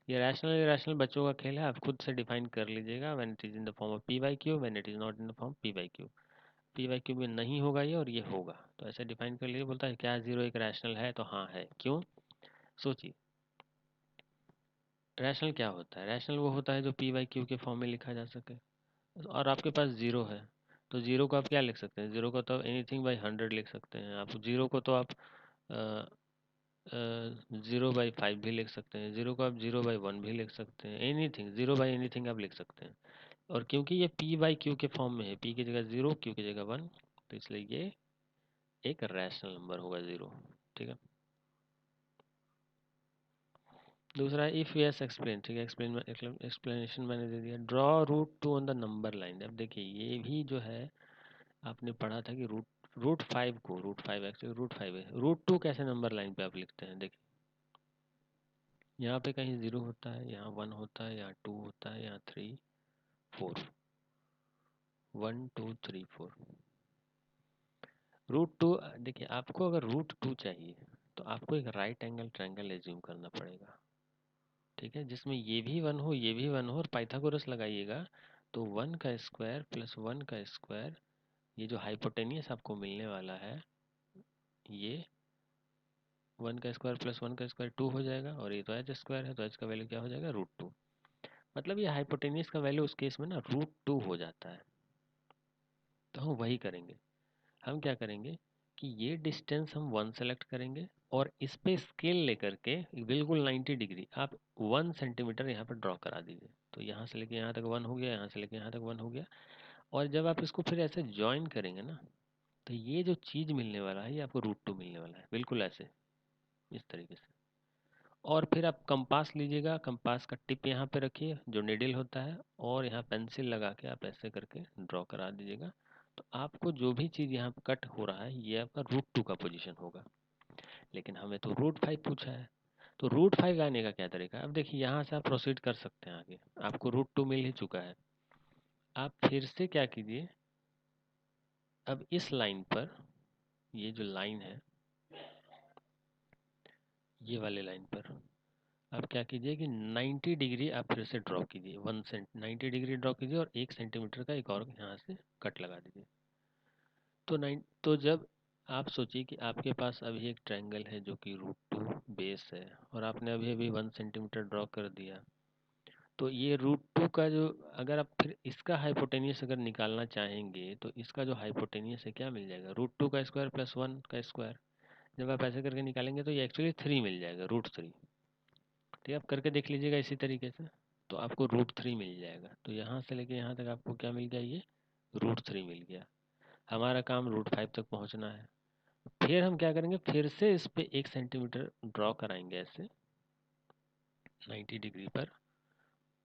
ये रैशनल इरेशनल बच्चों का खेल है, आप खुद से डिफाइन कर लीजिएगा, when it is in the form of P by Q, when it is not in the form P by Q. P by Q में नहीं होगा ये और ये होगा, तो ऐसे डिफाइन कर लीजिए। बोलता है क्या जीरो एक रैशनल है, तो हाँ है, क्यों, सोचिए रैशनल क्या होता है? रैशनल वो होता है जो पी बाई क्यू के फॉर्म में लिखा जा सके। और आपके पास ज़ीरो है, तो ज़ीरो को आप क्या लिख सकते हैं? ज़ीरो को तो एनीथिंग बाई 100 लिख सकते हैं। आप ज़ीरो को तो आप 0/5 भी लिख सकते हैं। ज़ीरो को आप 0/1 भी लिख सकते हैं। एनीथिंग, ज़ीरो बाई एनीथिंग आप लिख सकते हैं। और क्योंकि ये पी बाई क्यू के फॉर्म में है, पी की जगह 0, क्यू की जगह 1, तो इसलिए ये एक रैशनल नंबर होगा 0। ठीक है। दूसरा है इफ़ यस एक्सप्लेन। ठीक है, एक्सप्लेनेशन मैंने दे दिया। Draw root two on the number line. अब देखिए ये भी जो है आपने पढ़ा था कि root five actually root five है, रूट टू कैसे नंबर लाइन पे आप लिखते हैं? देखिए यहाँ पे कहीं 0 होता है, यहाँ 1 होता है, यहाँ 2 होता है, यहाँ 3 4, 1 2 3 4। रूट टू, देखिए आपको अगर रूट टू चाहिए तो आपको एक राइट एंगल ट्रायंगल एज्यूम करना पड़ेगा। ठीक है, जिसमें ये भी 1 हो, ये भी 1 हो, और पाइथागोरस लगाइएगा तो 1 का स्क्वायर प्लस 1 का स्क्वायर, ये जो हाइपोटेनियस आपको मिलने वाला है, ये 1 का स्क्वायर प्लस 1 का स्क्वायर 2 हो जाएगा, और ये तो एच स्क्वायर है, तो एच का वैल्यू क्या हो जाएगा? Root two. मतलब ये हाइपोटेनियस का वैल्यू उस केस में ना रूट टू हो जाता है। तो हम वही करेंगे। हम क्या करेंगे कि ये डिस्टेंस हम 1 सेलेक्ट करेंगे, और इस पे स्केल लेकर के बिल्कुल 90 डिग्री आप 1 सेंटीमीटर यहाँ पर ड्रॉ करा दीजिए। तो यहाँ से लेके यहाँ तक 1 हो गया, यहाँ से लेके यहाँ तक 1 हो गया। और जब आप इसको फिर ऐसे ज्वाइन करेंगे ना, तो ये जो चीज़ मिलने वाला है ये आपको रूट टू मिलने वाला है, बिल्कुल ऐसे, इस तरीके से। और फिर आप कंपास लीजिएगा, कंपास का टिप यहाँ पे रखिए जो निडल होता है, और यहाँ पेंसिल लगा के आप ऐसे करके ड्रॉ करा दीजिएगा। तो आपको जो भी चीज़ यहाँ पे कट हो रहा है ये आपका रूट टू का पोजीशन होगा। लेकिन हमें तो रूट फाइव पूछा है, तो रूट फाइव लाने का क्या तरीका है? अब देखिए यहाँ से आप प्रोसीड कर सकते हैं आगे, आपको रूट टू मिल ही चुका है। आप फिर से क्या कीजिए, अब इस लाइन पर, ये जो लाइन है, ये वाले लाइन पर आप क्या कीजिए कि 90 डिग्री आप फिर से ड्रॉ कीजिए, 90 डिग्री ड्रॉ कीजिए, और 1 सेंटीमीटर का एक और यहाँ से कट लगा दीजिए। तो जब आप सोचिए कि आपके पास अभी एक ट्रायंगल है जो कि रूट टू बेस है, और आपने अभी अभी 1 सेंटीमीटर ड्रॉ कर दिया, तो ये रूट टू का जो, अगर आप फिर इसका हाइपोटेनियस अगर निकालना चाहेंगे तो इसका जो हाइपोटेनियस है क्या मिल जाएगा? रूट टू का स्क्वायर प्लस 1 का स्क्वायर। जब आप ऐसे करके निकालेंगे तो ये एक्चुअली 3 मिल जाएगा, रूट 3। ठीक है, आप करके देख लीजिएगा इसी तरीके से, तो आपको रूट 3 मिल जाएगा। तो यहाँ से लेके यहाँ तक आपको क्या मिल गया? ये रूट 3 मिल गया। हमारा काम रूट 5 तक पहुँचना है। फिर हम क्या करेंगे, फिर से इस पे 1 सेंटीमीटर ड्रॉ कराएंगे ऐसे 90 डिग्री पर,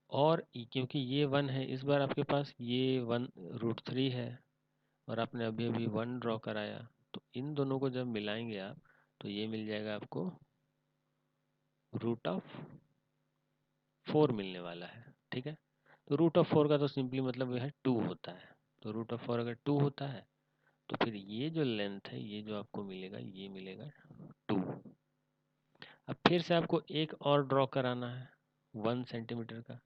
और क्योंकि ये 1 है, इस बार आपके पास ये 1 रूट 3 है, और आपने अभी अभी 1 ड्रॉ कराया, तो इन दोनों को जब मिलाएंगे आप, तो ये मिल जाएगा आपको रूट ऑफ 4 मिलने वाला है। ठीक है, तो रूट ऑफ 4 का तो सिंपली मतलब है 2 होता है। तो रूट ऑफ 4 अगर 2 होता है तो फिर ये जो लेंथ है, ये जो आपको मिलेगा, ये मिलेगा 2। अब फिर से आपको एक और ड्रॉ कराना है 1 सेंटीमीटर का,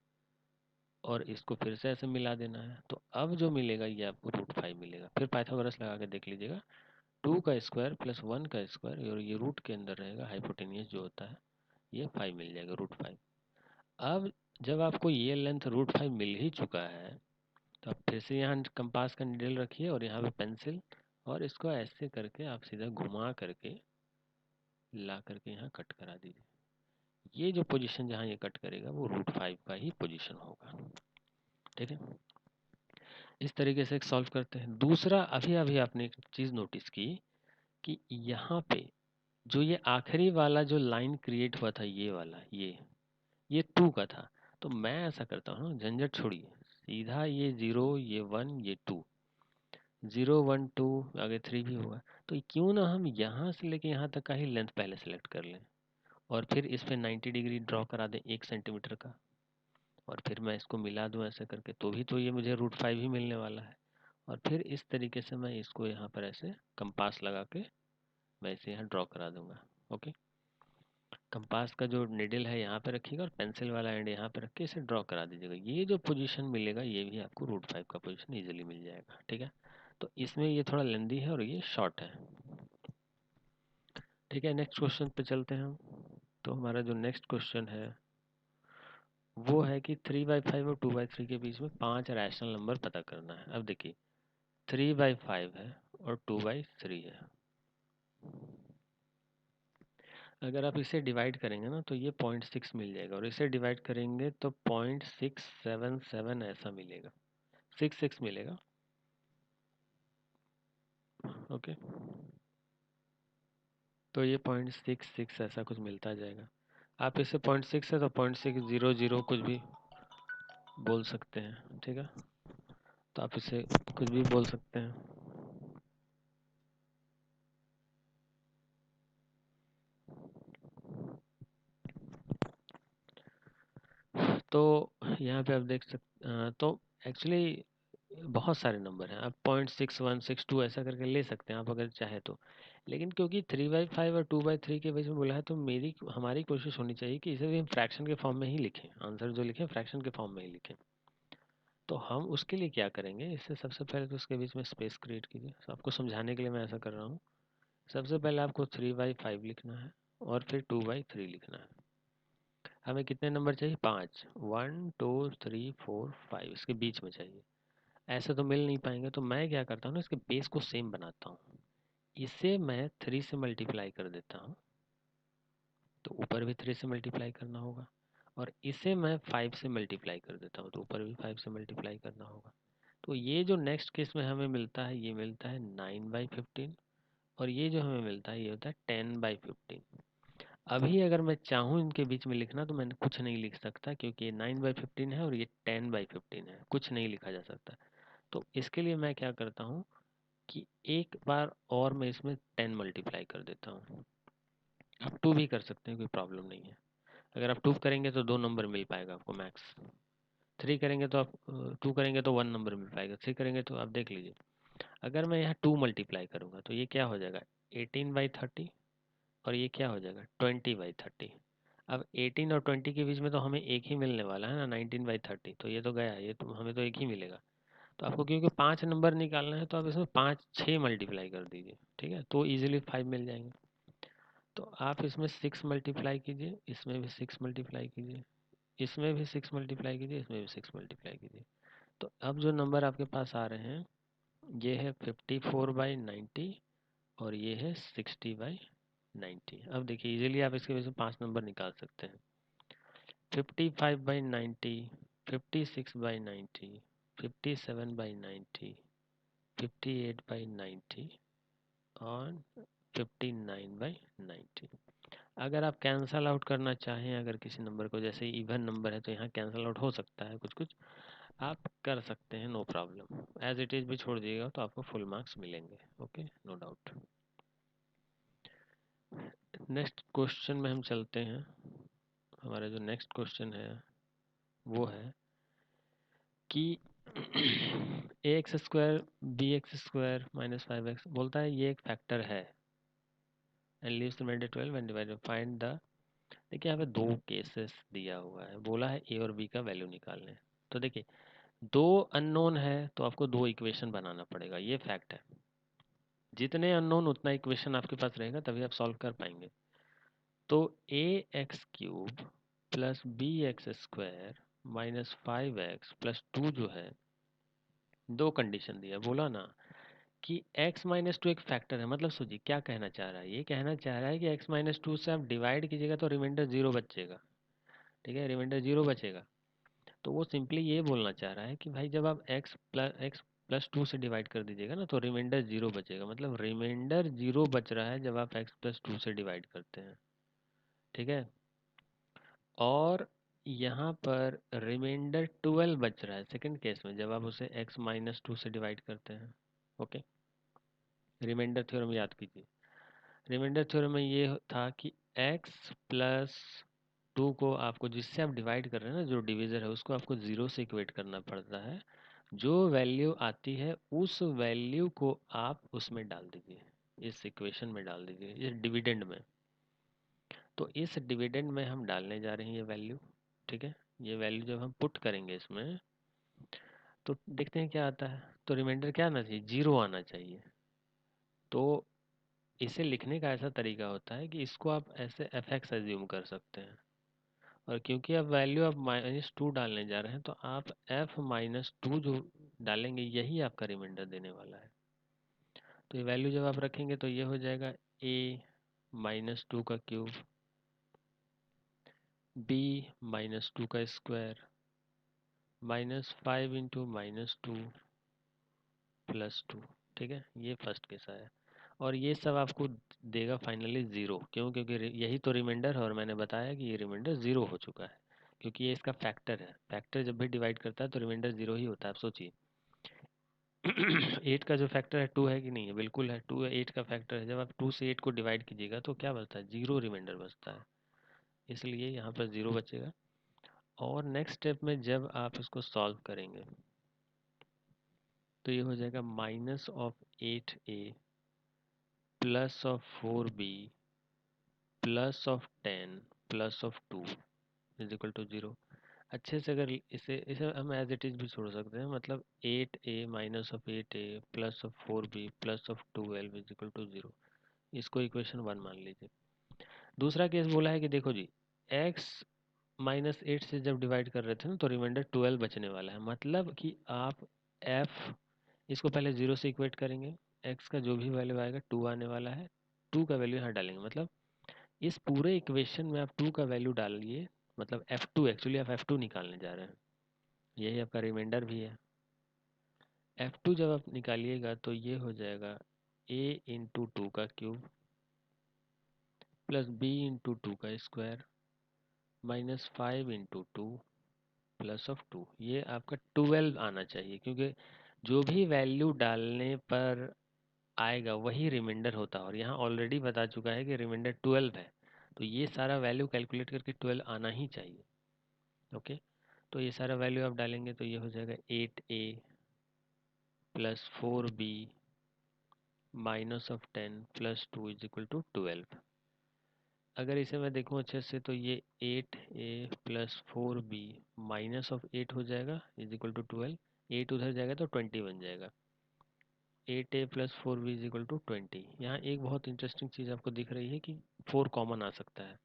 और इसको फिर से ऐसे मिला देना है। तो अब जो मिलेगा ये आपको रूट 5 मिलेगा। फिर पाइथागोरस लगा के देख लीजिएगा, 2 का स्क्वायर प्लस 1 का स्क्वायर, और ये रूट के अंदर रहेगा, हाइपोटेनियस जो होता है ये 5 मिल जाएगा, रूट 5। अब जब आपको ये लेंथ रूट 5 मिल ही चुका है, तो आप फिर से यहाँ कंपास का निडल रखिए, और यहाँ पे पेंसिल, और इसको ऐसे करके आप सीधा घुमा करके ला करके यहाँ कट करा दीजिए। ये जो पोजीशन जहाँ ये कट करेगा वो रूट 5 का ही पोजीशन होगा। ठीक है, इस तरीके से सॉल्व करते हैं। दूसरा, अभी अभी आपने एक चीज़ नोटिस की कि यहाँ पे जो ये आखिरी वाला जो लाइन क्रिएट हुआ था, ये वाला, ये 2 का था। तो मैं ऐसा करता हूँ, झंझट छोड़िए, सीधा ये 0, ये 1, ये 2, 0 1 2 आगे 3 भी होगा। तो क्यों ना हम यहाँ से लेके यहाँ तक का ही लेंथ पहले सेलेक्ट कर लें, और फिर इस पे 90 डिग्री ड्रॉ करा दें 1 सेंटीमीटर का, और फिर मैं इसको मिला दूं ऐसे करके, तो भी तो ये मुझे रूट 5 ही मिलने वाला है। और फिर इस तरीके से मैं इसको यहाँ पर ऐसे कंपास लगा के मैं इसे यहाँ ड्रॉ करा दूंगा। ओके, कंपास का जो निडल है यहाँ पे रखिएगा, और पेंसिल वाला एंड यहाँ पे रख के इसे ड्रॉ करा दीजिएगा। ये जो पोजीशन मिलेगा ये भी आपको रूट 5 का पोजीशन इजीली मिल जाएगा। ठीक है, तो इसमें ये थोड़ा लेंदी है और ये शॉर्ट है। ठीक है, नेक्स्ट क्वेश्चन पे चलते हैं हम। तो हमारा जो नेक्स्ट क्वेश्चन है वो है कि 3/5 और 2/3 के बीच में 5 रैशनल नंबर पता करना है। अब देखिए 3/5 है और 2/3 है। अगर आप इसे डिवाइड करेंगे ना तो ये 0.6 मिल जाएगा, और इसे डिवाइड करेंगे तो 0.677 ऐसा मिलेगा, 6 मिलेगा। ओके, तो ये 0.66 ऐसा कुछ मिलता जाएगा। आप इसे 0.6 है तो 0.600 कुछ भी बोल सकते हैं, ठीक है। तो आप इसे कुछ भी बोल सकते हैं। तो यहाँ पे आप देख सकते, तो एक्चुअली बहुत सारे नंबर हैं, आप 0.6162 ऐसा करके ले सकते हैं आप अगर चाहे तो। लेकिन क्योंकि 3/5 और 2/3 के बीच में बोला है, तो हमारी कोशिश होनी चाहिए कि इसे भी हम फ्रैक्शन के फॉर्म में ही लिखें, आंसर जो लिखें फ्रैक्शन के फॉर्म में ही लिखें। तो हम उसके लिए क्या करेंगे, इससे सबसे पहले तो उसके बीच में स्पेस क्रिएट कीजिए। तो आपको समझाने के लिए मैं ऐसा कर रहा हूँ। सबसे पहले आपको 3/5 लिखना है और फिर 2/3 लिखना है। हमें कितने नंबर चाहिए, 5, 1 2 3 4 5 इसके बीच में चाहिए। ऐसे तो मिल नहीं पाएंगे, तो मैं क्या करता हूँ ना, इसके बेस को सेम बनाता हूँ। इसे मैं 3 से मल्टीप्लाई कर देता हूँ, तो ऊपर भी 3 से मल्टीप्लाई करना होगा। और इसे मैं 5 से मल्टीप्लाई कर देता हूँ, तो ऊपर भी 5 से मल्टीप्लाई करना होगा। तो ये जो नेक्स्ट केस में हमें मिलता है, ये मिलता है 9/15, और ये जो हमें मिलता है ये होता है 10/15। अभी अगर मैं चाहूँ इनके बीच में लिखना तो मैं कुछ नहीं लिख सकता, क्योंकि ये 9/15 है और ये 10/15 है, कुछ नहीं लिखा जा सकता। तो इसके लिए मैं क्या करता हूँ कि एक बार और मैं इसमें 10 मल्टीप्लाई कर देता हूँ। आप 2 भी कर सकते हैं, कोई प्रॉब्लम नहीं है। अगर आप 2 करेंगे तो 2 नंबर मिल पाएगा आपको मैक्स। 3 करेंगे तो आप 2 करेंगे तो 1 नंबर मिल पाएगा। 3 करेंगे तो आप देख लीजिए। अगर मैं यहाँ 2 मल्टीप्लाई करूँगा तो ये क्या हो जाएगा, 18/30, और ये क्या हो जाएगा, 20/30। अब 18 और 20 के बीच में तो हमें एक ही मिलने वाला है ना, 19/30। तो ये तो गया, ये तो हमें तो एक ही मिलेगा। तो आपको क्योंकि 5 नंबर निकालना है, तो आप इसमें 5 6 मल्टीप्लाई कर दीजिए, ठीक है, तो इजीली 5 मिल जाएंगे। तो आप इसमें 6 मल्टीप्लाई कीजिए, इसमें भी 6 मल्टीप्लाई कीजिए, इसमें भी 6 मल्टीप्लाई कीजिए, इसमें भी 6 मल्टीप्लाई कीजिए। तो अब जो नंबर आपके पास आ रहे हैं, ये है 54/90 और ये है 60/90। अब देखिए इजीली आप इसके वजह से 5 नंबर निकाल सकते हैं। 55/90, 56/90, 57/90, 58/90 और 59/90। अगर आप कैंसल आउट करना चाहें, अगर किसी नंबर को, जैसे इवन नंबर है तो यहाँ कैंसल आउट हो सकता है, कुछ कुछ आप कर सकते हैं, no problem. As it is भी छोड़ दिएगा तो आपको फुल मार्क्स मिलेंगे। Okay, no doubt. Next question में हम चलते हैं। हमारा जो नेक्स्ट क्वेश्चन है वो है कि A X square B X square -5x बोलता है ये एक फैक्टर है and leaves the remainder 12 and divide find the. देखिए यहाँ पे दो केसेस दिया हुआ है, बोला है ए और बी का वैल्यू निकालने। तो देखिए दो अननोन है तो आपको दो इक्वेशन बनाना पड़ेगा, ये फैक्ट है। जितने अननोन उतना इक्वेशन आपके पास रहेगा, तभी आप सॉल्व कर पाएंगे। तो ax³ प्लस bx² -5x+2 जो है, दो कंडीशन दिया, बोला ना कि x-2 एक फैक्टर है। मतलब सोचिए क्या कहना चाह रहा है, ये कहना चाह रहा है कि x-2 से आप डिवाइड कीजिएगा तो रिमाइंडर 0 बचेगा, ठीक है, रिमाइंडर 0 बचेगा। तो वो सिंपली ये बोलना चाह रहा है कि भाई जब आप x+2 से डिवाइड कर दीजिएगा ना, तो रिमाइंडर 0 बचेगा। मतलब रिमाइंडर 0 बच रहा है जब आप x+2 से डिवाइड करते हैं, ठीक है। और यहाँ पर रिमाइंडर 12 बच रहा है सेकंड केस में, जब आप उसे x-2 से डिवाइड करते हैं। ओके, रिमाइंडर थ्योरम याद कीजिए। रिमाइंडर थ्योरम में ये था कि x+2 को आपको, जिससे आप डिवाइड कर रहे हैं ना, जो डिविजर है उसको आपको 0 से इक्वेट करना पड़ता है। जो वैल्यू आती है उस वैल्यू को आप उसमें डाल दीजिए, इस इक्वेशन में डाल दीजिए, इस डिविडेंड में। तो इस डिविडेंड में हम डालने जा रहे हैं ये वैल्यू, ठीक है। ये वैल्यू जब हम पुट करेंगे इसमें, तो देखते हैं क्या आता है। तो रिमाइंडर क्या आना चाहिए, 0 आना चाहिए। तो इसे लिखने का ऐसा तरीका होता है कि इसको आप ऐसे एफ एक्स एज्यूम कर सकते हैं, और क्योंकि अब वैल्यू आप -2 डालने जा रहे हैं तो आप f-2 जो डालेंगे यही आपका रिमाइंडर देने वाला है। तो ये वैल्यू जब आप रखेंगे तो ये हो जाएगा a-2 का क्यूब, b-2 का स्क्वायर, -5 इंटू -2 +2। ठीक है, ये फर्स्ट केस आया। और ये सब आपको देगा फाइनली ज़ीरो। क्यों? क्योंकि यही तो रिमाइंडर है और मैंने बताया कि ये रिमाइंडर ज़ीरो हो चुका है क्योंकि ये इसका फैक्टर है। फैक्टर जब भी डिवाइड करता है तो रिमाइंडर ज़ीरो ही होता है। आप सोचिए 8 का जो फैक्टर है 2 है कि नहीं है? बिल्कुल है, 2 8 का फैक्टर है। जब आप 2 से 8 को डिवाइड कीजिएगा तो क्या बचता है? ज़ीरो रिमाइंडर बचता है, इसलिए यहाँ पर ज़ीरो बचेगा। और नेक्स्ट स्टेप में जब आप इसको सॉल्व करेंगे तो ये हो जाएगा -8a +4b +10 +2 =0। अच्छे से अगर इसे हम एज इट इज़ भी छोड़ सकते हैं, मतलब 8a -8a +4b +12 = 0। इसको इक्वेशन 1 मान लीजिए। दूसरा केस बोला है कि देखो जी, x -8 से जब डिवाइड कर रहे थे ना तो रिमाइंडर 12 बचने वाला है। मतलब कि आप f इसको पहले 0 से इक्वेट करेंगे, x का जो भी वैल्यू आएगा 2 आने वाला है, 2 का वैल्यू यहाँ डालेंगे। मतलब इस पूरे इक्वेशन में आप 2 का वैल्यू डालिए, मतलब f2, एक्चुअली आप f2 निकालने जा रहे हैं, यही आपका रिमाइंडर भी है। f2 जब आप निकालिएगा तो ये हो जाएगा a इंटू 2 का क्यूब प्लस b इंटू 2 का स्क्वायर -5 इंटू 2 +2। ये आपका 12 आना चाहिए क्योंकि जो भी वैल्यू डालने पर आएगा वही रिमाइंडर होता है और यहाँ ऑलरेडी बता चुका है कि रिमाइंडर 12 है। तो ये सारा वैल्यू कैलकुलेट करके 12 आना ही चाहिए। ओके, तो ये सारा वैल्यू आप डालेंगे तो ये हो जाएगा 8a +4b -10 +2 =12। अगर इसे मैं देखूं अच्छे से तो ये 8a +4b -8 हो जाएगा =12। 8 उधर जाएगा तो 20 बन जाएगा। 8a +4b =20। यहाँ एक बहुत इंटरेस्टिंग चीज़ आपको दिख रही है कि 4 कॉमन आ सकता है।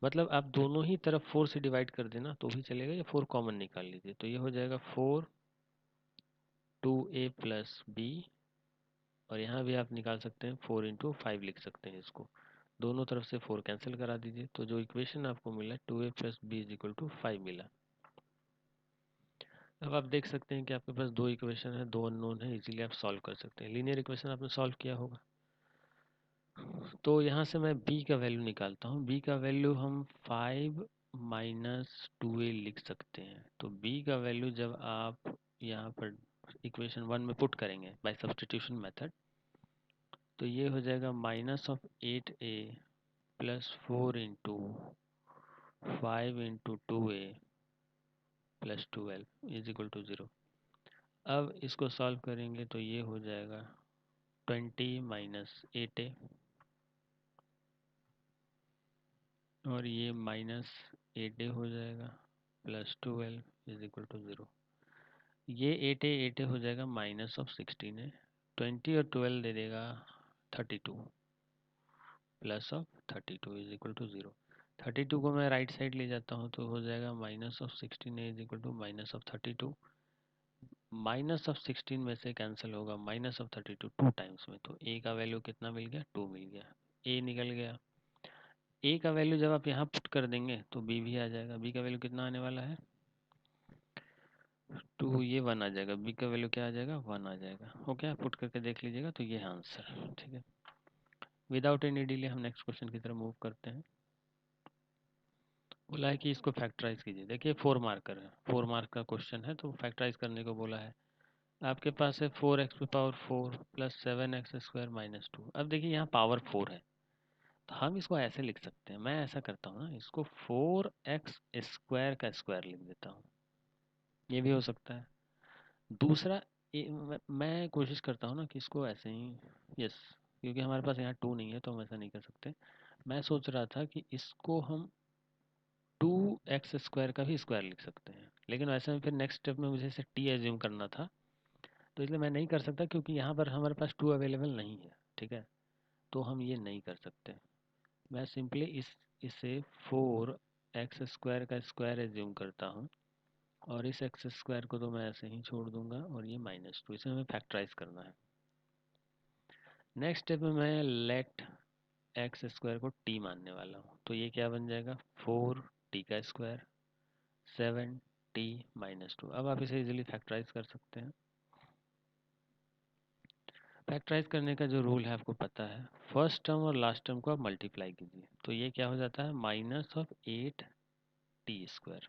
मतलब आप दोनों ही तरफ 4 से डिवाइड कर देना तो भी चलेगा, या 4 कॉमन निकाल लीजिए तो ये हो जाएगा 4 2a + b। और यहाँ भी आप निकाल सकते हैं 4 इंटू 5 लिख सकते हैं इसको। दोनों तरफ से 4 कैंसिल करा दीजिए तो जो इक्वेशन आपको मिला 2a + b = 5 मिला। अब आप देख सकते हैं कि आपके पास दो इक्वेशन है, दो अननोन है, इजीली आप सॉल्व कर सकते हैं। लीनियर इक्वेशन आपने सॉल्व किया होगा तो यहाँ से मैं b का वैल्यू निकालता हूँ। b का वैल्यू हम 5 - 2a लिख सकते हैं। तो b का वैल्यू जब आप यहाँ पर इक्वेशन 1 में पुट करेंगे बाय सब्स्टिट्यूशन मेथड तो ये हो जाएगा -8a +4 इंटू 5 इंटू 2a +12 = 0। अब इसको सॉल्व करेंगे तो ये हो जाएगा 20 - 8a और ये -8a हो जाएगा +12 = 0। ये 8a हो जाएगा -16a। 20 और 12 दे देगा 32 +32 = 0। 32 को मैं राइट साइड ले जाता हूँ तो हो जाएगा -16a = -32। -16 में से कैंसिल होगा -32 टू टाइम्स में, तो a का वैल्यू कितना मिल गया? 2 मिल गया। a निकल गया। a का वैल्यू जब आप यहाँ पुट कर देंगे तो b भी आ जाएगा। b का वैल्यू कितना आने वाला है? 2, ये 1 आ जाएगा। b का वैल्यू क्या आ जाएगा? 1 आ जाएगा। ओके, आप पुट करके देख लीजिएगा तो ये है आंसर। ठीक है, विदाउट एनी डिले हम नेक्स्ट क्वेश्चन की तरफ मूव करते हैं। बोला है कि इसको फैक्टराइज कीजिए। देखिए 4 मार्कर है, 4 मार्क का क्वेश्चन है तो फैक्टराइज करने को बोला है। आपके पास है 4x⁴ प्लस 7x² - 2। अब देखिए यहाँ पावर 4 है तो हम इसको ऐसे लिख सकते हैं। मैं ऐसा करता हूँ ना, इसको 4x² का स्क्वायर लिख देता हूँ, ये भी हो सकता है। दूसरा मैं कोशिश करता हूँ ना कि इसको ऐसे ही, यस, क्योंकि हमारे पास यहाँ 2 नहीं है तो हम ऐसा नहीं कर सकते। मैं सोच रहा था कि इसको हम 2x² का भी स्क्वायर लिख सकते हैं, लेकिन वैसे में फिर नेक्स्ट स्टेप में मुझे इसे t एज्यूम करना था तो इसलिए मैं नहीं कर सकता क्योंकि यहाँ पर हमारे पास 2 अवेलेबल नहीं है। ठीक है, तो हम ये नहीं कर सकते। मैं सिंपली इसे 4 एक्स स्क्वायर का स्क्वायर एज्यूम करता हूँ और इस एक्स स्क्वायर को तो मैं ऐसे ही छोड़ दूंगा और ये -2, इसे हमें फैक्टराइज करना है। नेक्स्ट स्टेप में मैं लेट एक्स स्क्वायर को टी मानने वाला हूँ, तो ये क्या बन जाएगा 4t का स्क्वायर 7t-2। अब आप इसे इजीली फैक्टराइज कर सकते हैं। फैक्टराइज करने का जो रूल है आपको पता है, फर्स्ट टर्म और लास्ट टर्म को आप मल्टीप्लाई कीजिए, तो ये क्या हो जाता है -8t²।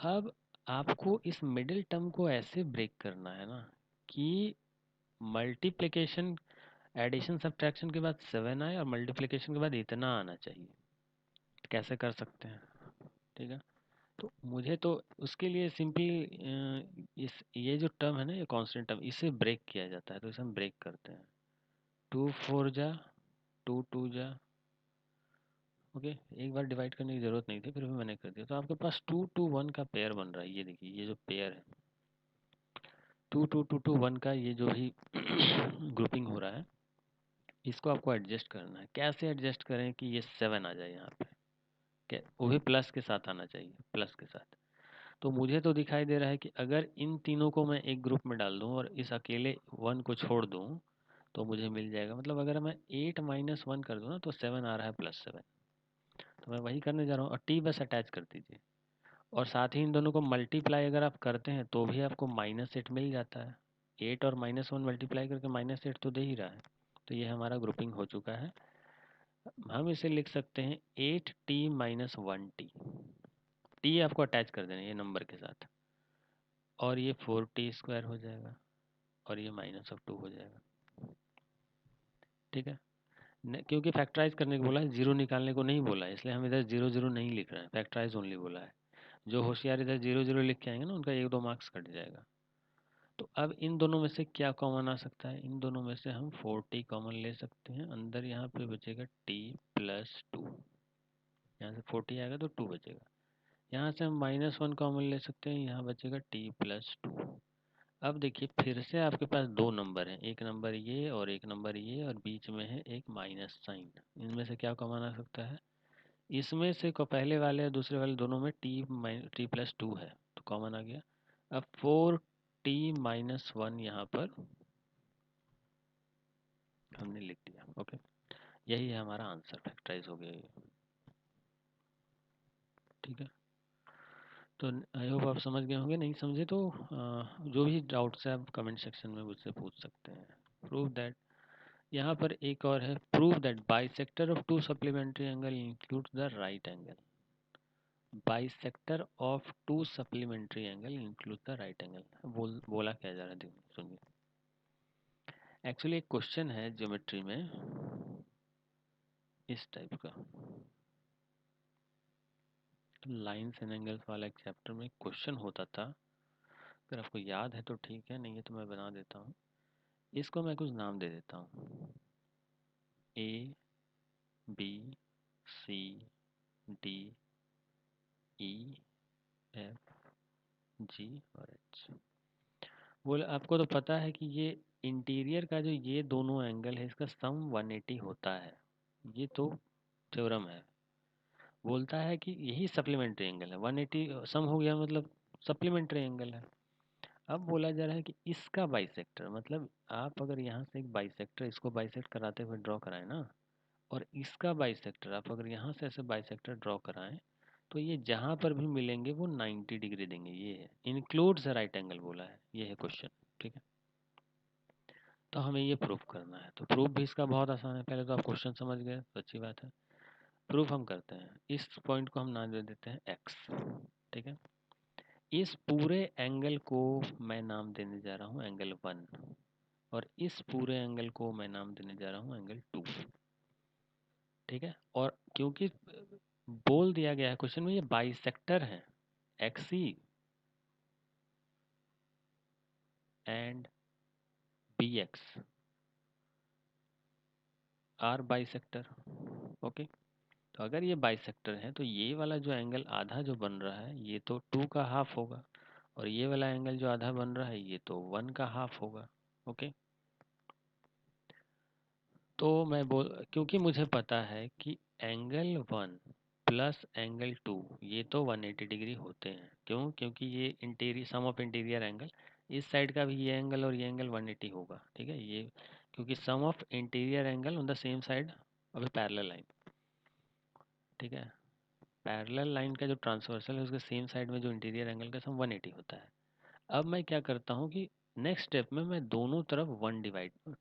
अब आपको इस मिडिल टर्म को ऐसे ब्रेक करना है ना कि मल्टीप्लिकेशन एडिशन सब्ट्रैक्शन के बाद 7 आए और मल्टीप्लिकेशन के बाद इतना आना चाहिए। कैसे कर सकते हैं, ठीक है। तो मुझे तो उसके लिए सिंपली इस ये जो टर्म है ना, ये कांस्टेंट टर्म, इसे ब्रेक किया जाता है, तो इसे हम ब्रेक करते हैं। 2 4 जा 2 2 जा, ओके। एक बार डिवाइड करने की जरूरत नहीं थी, फिर भी मैंने कर दिया। तो आपके पास 2 2 1 का पेयर बन रहा है। ये देखिए, ये जो पेयर है 2 2 2 2 1 का, ये जो भी ग्रुपिंग हो रहा है, इसको आपको एडजस्ट करना है। कैसे एडजस्ट करें कि ये 7 आ जाए यहाँ पे, वो भी प्लस के साथ आना चाहिए, प्लस के साथ। तो मुझे तो दिखाई दे रहा है कि अगर इन तीनों को मैं एक ग्रुप में डाल दूं और इस अकेले 1 को छोड़ दूं तो मुझे मिल जाएगा। मतलब अगर मैं 8 -1 कर दूं ना, तो 7 आ रहा है, +7। तो मैं वही करने जा रहा हूँ, और टी बस अटैच कर दीजिए। और साथ ही इन दोनों को मल्टीप्लाई अगर आप करते हैं तो भी आपको -8 मिल जाता है। 8 और -1 मल्टीप्लाई करके -8 तो दे ही रहा है। तो ये हमारा ग्रुपिंग हो चुका है। हम इसे लिख सकते हैं 8t-1t। टी आपको अटैच कर देना है ये नंबर के साथ, और ये 4t² हो जाएगा, और ये -2 हो जाएगा, ठीक है। क्योंकि फैक्टराइज करने को बोला है, जीरो निकालने को नहीं बोला है, इसलिए हम इधर 0 0 नहीं लिख रहे हैं, फैक्टराइज ओनली बोला है। जो होशियार इधर 0 0 लिख के आएंगे ना, उनका 1 2 मार्क्स कट जाएगा। तो अब इन दोनों में से क्या कॉमन आ सकता है, इन दोनों में से हम 4t कॉमन ले सकते हैं। अंदर यहाँ पे बचेगा t+2, यहाँ से 4t आएगा तो 2 बचेगा। यहाँ से हम -1 कॉमन ले सकते हैं, यहाँ बचेगा t+2। अब देखिए, फिर से आपके पास दो नंबर हैं, एक नंबर ये और एक नंबर ये, और बीच में है एक माइनस साइन। इनमें से क्या कॉमन आ सकता है, इसमें से को पहले वाले और दूसरे वाले दोनों में t+2 है, तो कॉमन आ गया। अब 4t-1 यहाँ पर हमने लिख दिया, ओके। यही है हमारा आंसर, फैक्टराइज हो गया ये, ठीक है। तो आई होप आप समझ गए होंगे। नहीं समझे तो जो भी डाउट्स है आप कमेंट सेक्शन में मुझसे पूछ सकते हैं। प्रूव दैट, यहाँ पर एक और है, prove that bisector of to supplementary angle includes the right angle. Bisector of to supplementary angle includes the right angle, बोला क्या जा रहा है, सुनिए। एक्चुअली एक क्वेश्चन है ज्योमेट्री में इस टाइप का, लाइन्स एंड एंगल्स वाला एक चैप्टर में क्वेश्चन होता था। अगर आपको याद है तो ठीक है, नहीं है तो मैं बना देता हूँ। इसको मैं कुछ नाम दे देता हूँ, A B C D E F G और H। बोले आपको तो पता है कि ये इंटीरियर का जो ये दोनों एंगल है, इसका सम 180 होता है। ये तो थ्योरम है, बोलता है कि यही सप्लीमेंट्री एंगल है। 180 सम हो गया, मतलब सप्लीमेंट्री एंगल है। अब बोला जा रहा है कि इसका बाइसेक्टर, मतलब आप अगर यहाँ से एक बाइसेक्टर इसको बाइसेक्ट कराते हुए ड्रॉ कराएं ना, और इसका बाइसेक्टर आप अगर यहाँ से ऐसे बाइसेक्टर ड्रॉ कराएं, तो ये जहाँ पर भी मिलेंगे वो 90 डिग्री देंगे। ये है इंक्लूड्स राइट एंगल बोला है, ये है क्वेश्चन, ठीक है। तो हमें ये प्रूफ करना है। तो प्रूफ भी इसका बहुत आसान है, पहले तो आप क्वेश्चन समझ गए तो अच्छी बात है। प्रूफ हम करते हैं, इस पॉइंट को हम नाम दे देते हैं एक्स, ठीक है। इस पूरे एंगल को मैं नाम देने जा रहा हूँ एंगल 1, और इस पूरे एंगल को मैं नाम देने जा रहा हूँ एंगल 2, ठीक है। और क्योंकि बोल दिया गया है क्वेश्चन में ये बाइसेक्टर है, एक्सी and B X are bisector, okay. तो अगर ये बाइसेक्टर है तो ये वाला जो एंगल आधा जो बन रहा है ये तो 2 का हाफ होगा, और ये वाला एंगल जो आधा बन रहा है ये तो 1 का हाफ होगा, ओके। तो मैं बोल, क्योंकि मुझे पता है कि एंगल 1 प्लस एंगल 2, ये तो 180 डिग्री होते हैं। क्यों? क्योंकि ये interior sum of interior angle, इस साइड का भी ये एंगल और ये एंगल 180 होगा। ठीक है, ये क्योंकि sum of interior angle on the same side of a parallel line. ठीक है, पैरेलल लाइन का जो ट्रांसवर्सल है उसके सेम साइड में जो इंटीरियर एंगल का सम 180 होता है। अब मैं क्या करता हूँ कि नेक्स्ट स्टेप में मैं दोनों तरफ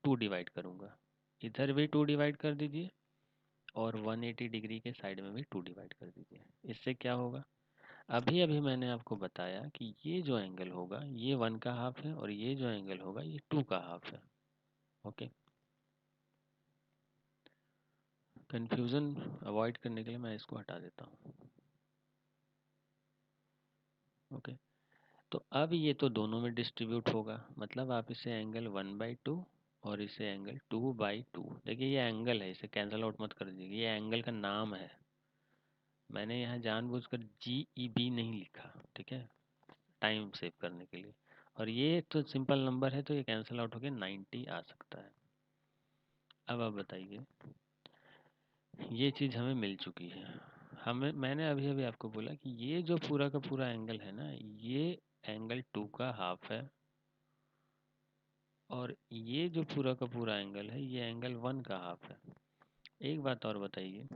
2 डिवाइड करूँगा। इधर भी 2 डिवाइड कर दीजिए और 180 डिग्री के साइड में भी 2 डिवाइड कर दीजिए। इससे क्या होगा? अभी अभी मैंने आपको बताया कि ये जो एंगल होगा ये 1 का हाफ है और ये जो एंगल होगा ये 2 का हाफ है। ओके, कंफ्यूजन अवॉइड करने के लिए मैं इसको हटा देता हूँ। ओके, तो अब ये तो दोनों में डिस्ट्रीब्यूट होगा, मतलब आप इसे एंगल 1/2 और इसे एंगल 2/2, देखिए ये एंगल है, इसे कैंसल आउट मत कर दीजिए, ये एंगल का नाम है। मैंने यहाँ जानबूझकर GEB नहीं लिखा, ठीक है, टाइम सेव करने के लिए। और ये तो सिंपल नंबर है तो ये कैंसिल आउट होकर 90 आ सकता है। अब आप बताइए, ये चीज़ हमें मिल चुकी है। मैंने अभी अभी आपको बोला कि ये जो पूरा का पूरा एंगल है ना, ये एंगल 2 का हाफ है और ये जो पूरा का पूरा एंगल है ये एंगल 1 का हाफ है। एक बात और बताइए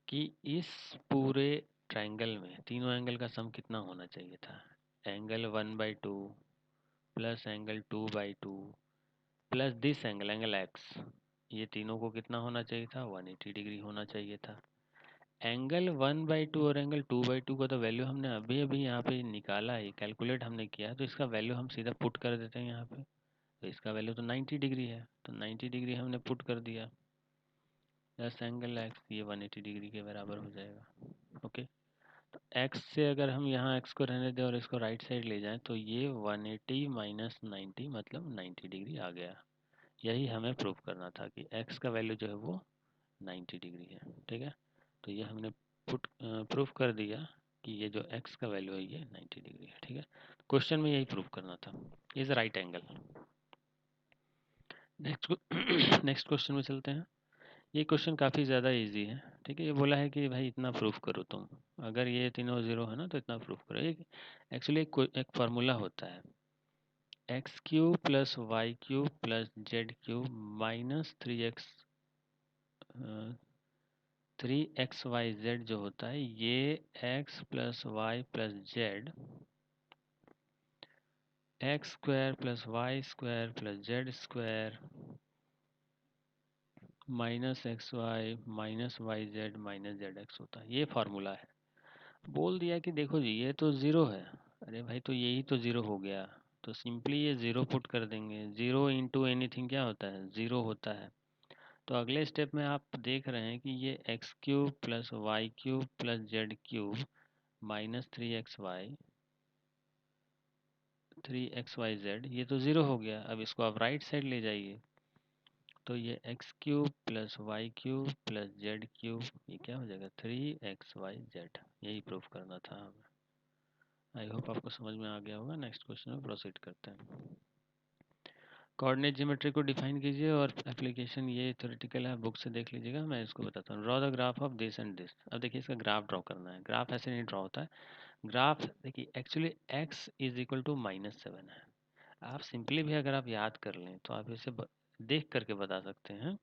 कि इस पूरे ट्रायंगल में तीनों एंगल का सम कितना होना चाहिए था? Angle 1/2 plus angle 2/2 plus this angle, angle x, ये तीनों को कितना होना चाहिए था? 180 डिग्री होना चाहिए था। एंगल 1/2 और एंगल 2/2 का तो वैल्यू हमने अभी अभी यहाँ पे निकाला है, कैलकुलेट हमने किया है, तो इसका वैल्यू हम सीधा पुट कर देते हैं यहाँ पे। तो इसका वैल्यू तो 90 डिग्री है, तो 90 डिग्री हमने पुट कर दिया, प्लस एंगल एक्स, ये 180 डिग्री के बराबर हो जाएगा। ओके, तो एक्स से अगर हम यहाँ एक्स को रहने दें और इसको राइट साइड ले जाएं तो ये 180 माइनस 90 मतलब 90 डिग्री आ गया। यही हमें प्रूव करना था कि एक्स का वैल्यू जो है वो 90 डिग्री है। ठीक है, तो ये हमने प्रूफ कर दिया कि ये जो x का वैल्यू है ये 90 डिग्री है। ठीक है, क्वेश्चन में यही प्रूफ करना था, is right angle. Next next question में चलते हैं। ये क्वेश्चन काफ़ी ज़्यादा इजी है। ठीक है, ये बोला है कि भाई इतना प्रूफ करो तुम, अगर ये तीनों ज़ीरो है ना तो इतना प्रूफ करो। एक एक्चुअली एक फार्मूला होता है, x³ plus y³ plus z³ minus 3xyz जो होता है ये x plus y plus z, x square plus y square plus z square minus x y minus y z minus z x होता है। ये फार्मूला है। बोल दिया कि देखो जी ये तो ज़ीरो है, अरे भाई तो यही तो ज़ीरो हो गया, तो सिंपली ये ज़ीरो पुट कर देंगे। ज़ीरो इंटू एनीथिंग क्या होता है? ज़ीरो होता है। तो अगले स्टेप में आप देख रहे हैं कि ये x³ plus y³ plus z³ minus 3xy z ये तो ज़ीरो हो गया। अब इसको आप राइट साइड ले जाइए तो ये x³ plus y³ plus z³ ये क्या हो जाएगा? 3xyz। यही प्रूफ करना था हमें। आई होप आपको समझ में आ गया होगा। नेक्स्ट क्वेश्चन में प्रोसीड करते हैं। कोऑर्डिनेट ज्योमेट्री को डिफाइन कीजिए और एप्लीकेशन ये थ्योरेटिकल है, बुक से देख लीजिएगा। मैं इसको बताता हूँ। Draw the graph of this and this. अब देखिए इसका ग्राफ ड्रॉ करना है। ग्राफ ऐसे नहीं ड्रॉ होता है। ग्राफ देखिए actually x is equal to -7 है। आप सिंपली भी अगर आप याद कर लें तो आप इसे देख करके बता सकते हैं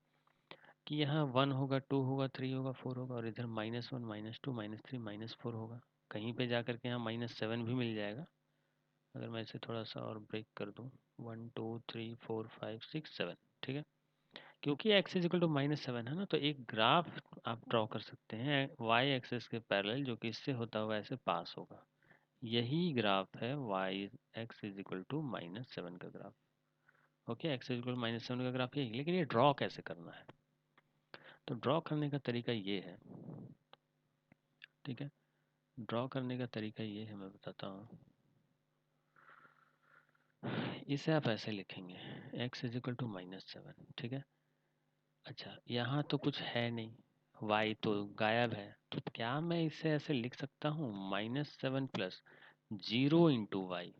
कि यहाँ 1 होगा, 2 होगा, 3 होगा, 4 होगा और इधर -1 -2 -3 -4 होगा। कहीं पे जा करके यहाँ -7 भी मिल जाएगा। अगर मैं इसे थोड़ा सा और ब्रेक कर दूँ, 1 2 3 4 5 6 7। ठीक है, क्योंकि x इज इक्वल टू -7 है ना, तो एक ग्राफ आप ड्रॉ कर सकते हैं y एक्सिस के पैरेलल जो कि इससे होता हुआ ऐसे पास होगा। यही ग्राफ है y x is equal to -7 का graph. Okay, x is equal -7 का ग्राफ यही, लेकिन ये ड्रॉ कैसे करना है? तो ड्रॉ करने का तरीका ये है। ठीक है, ड्रॉ करने का तरीका ये है, मैं बताता हूँ। इसे आप ऐसे लिखेंगे, x इज इक्वल टू -7। ठीक है, अच्छा यहाँ तो कुछ है नहीं, y तो गायब है, तो क्या मैं इसे ऐसे लिख सकता हूँ? -7 प्लस 0 इंटू वाई।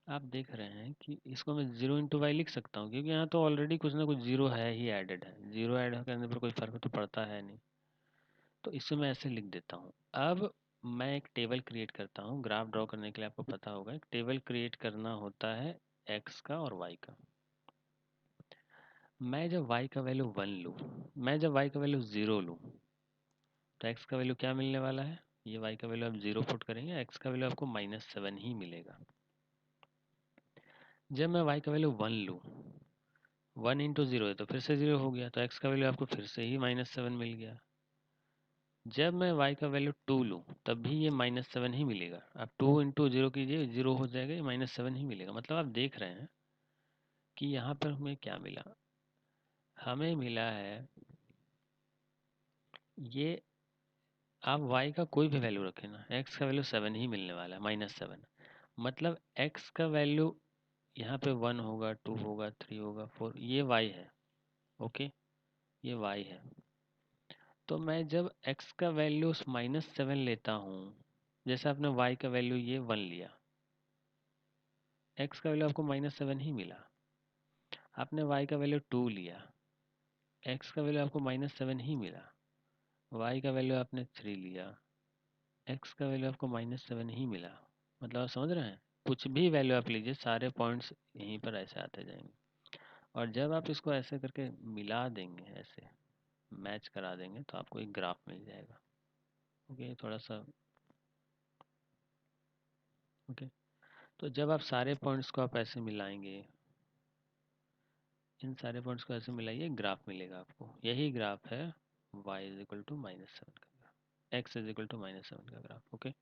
आप देख रहे हैं कि इसको मैं 0 × y लिख सकता हूँ, क्योंकि यहाँ तो ऑलरेडी कुछ ना कुछ जीरो है ही एडेड है, जीरो ऐड करने पर कोई फर्क तो पड़ता है नहीं, तो इसे मैं ऐसे लिख देता हूँ। अब मैं एक टेबल क्रिएट करता हूँ, ग्राफ ड्रॉ करने के लिए आपको पता होगा एक टेबल क्रिएट करना होता है एक्स का और वाई का। मैं जब y का वैल्यू 1 लूँ, मैं जब y का वैल्यू 0 लूँ, तो x का वैल्यू क्या मिलने वाला है? ये y का वैल्यू आप 0 पुट करेंगे, x का वैल्यू आपको -7 ही मिलेगा। जब मैं y का वैल्यू 1 लूँ, 1 × 0 है तो फिर से 0 हो गया, तो x का वैल्यू आपको फिर से ही -7 मिल गया। जब मैं y का वैल्यू 2 लूँ, तब भी ये -7 ही मिलेगा। आप 2 × 0 कीजिए, 0 हो जाएगा, ये -7 ही मिलेगा। मतलब आप देख रहे हैं कि यहाँ पर हमें क्या मिला, हमें मिला है ये, आप y का कोई भी वैल्यू रखें ना, x का वैल्यू 7 ही मिलने वाला है, -7। मतलब x का वैल्यू यहाँ पे 1 होगा, 2 होगा, 3 होगा, 4, ये y है। ओके, ये y है। तो मैं जब x का वैल्यू -7 लेता हूँ, जैसे आपने y का वैल्यू ये 1 लिया, x का वैल्यू आपको -7 ही मिला। आपने y का वैल्यू 2 लिया, x का वैल्यू आपको -7 ही मिला। y का वैल्यू आपने 3 लिया, x का वैल्यू आपको -7 ही मिला। मतलब आप समझ रहे हैं, कुछ भी वैल्यू आप लीजिए, सारे पॉइंट्स यहीं पर ऐसे आते जाएंगे। और जब आप इसको ऐसे करके मिला देंगे, ऐसे मैच करा देंगे, तो आपको एक ग्राफ मिल जाएगा। ओके, थोड़ा सा ओके। तो जब आप सारे पॉइंट्स को आप ऐसे मिलाएंगे, इन सारे पॉइंट्स को ऐसे मिलाइए, ग्राफ मिलेगा आपको। यही ग्राफ है y = -7 का ग्राफ, x = -7 का ग्राफ। ओके,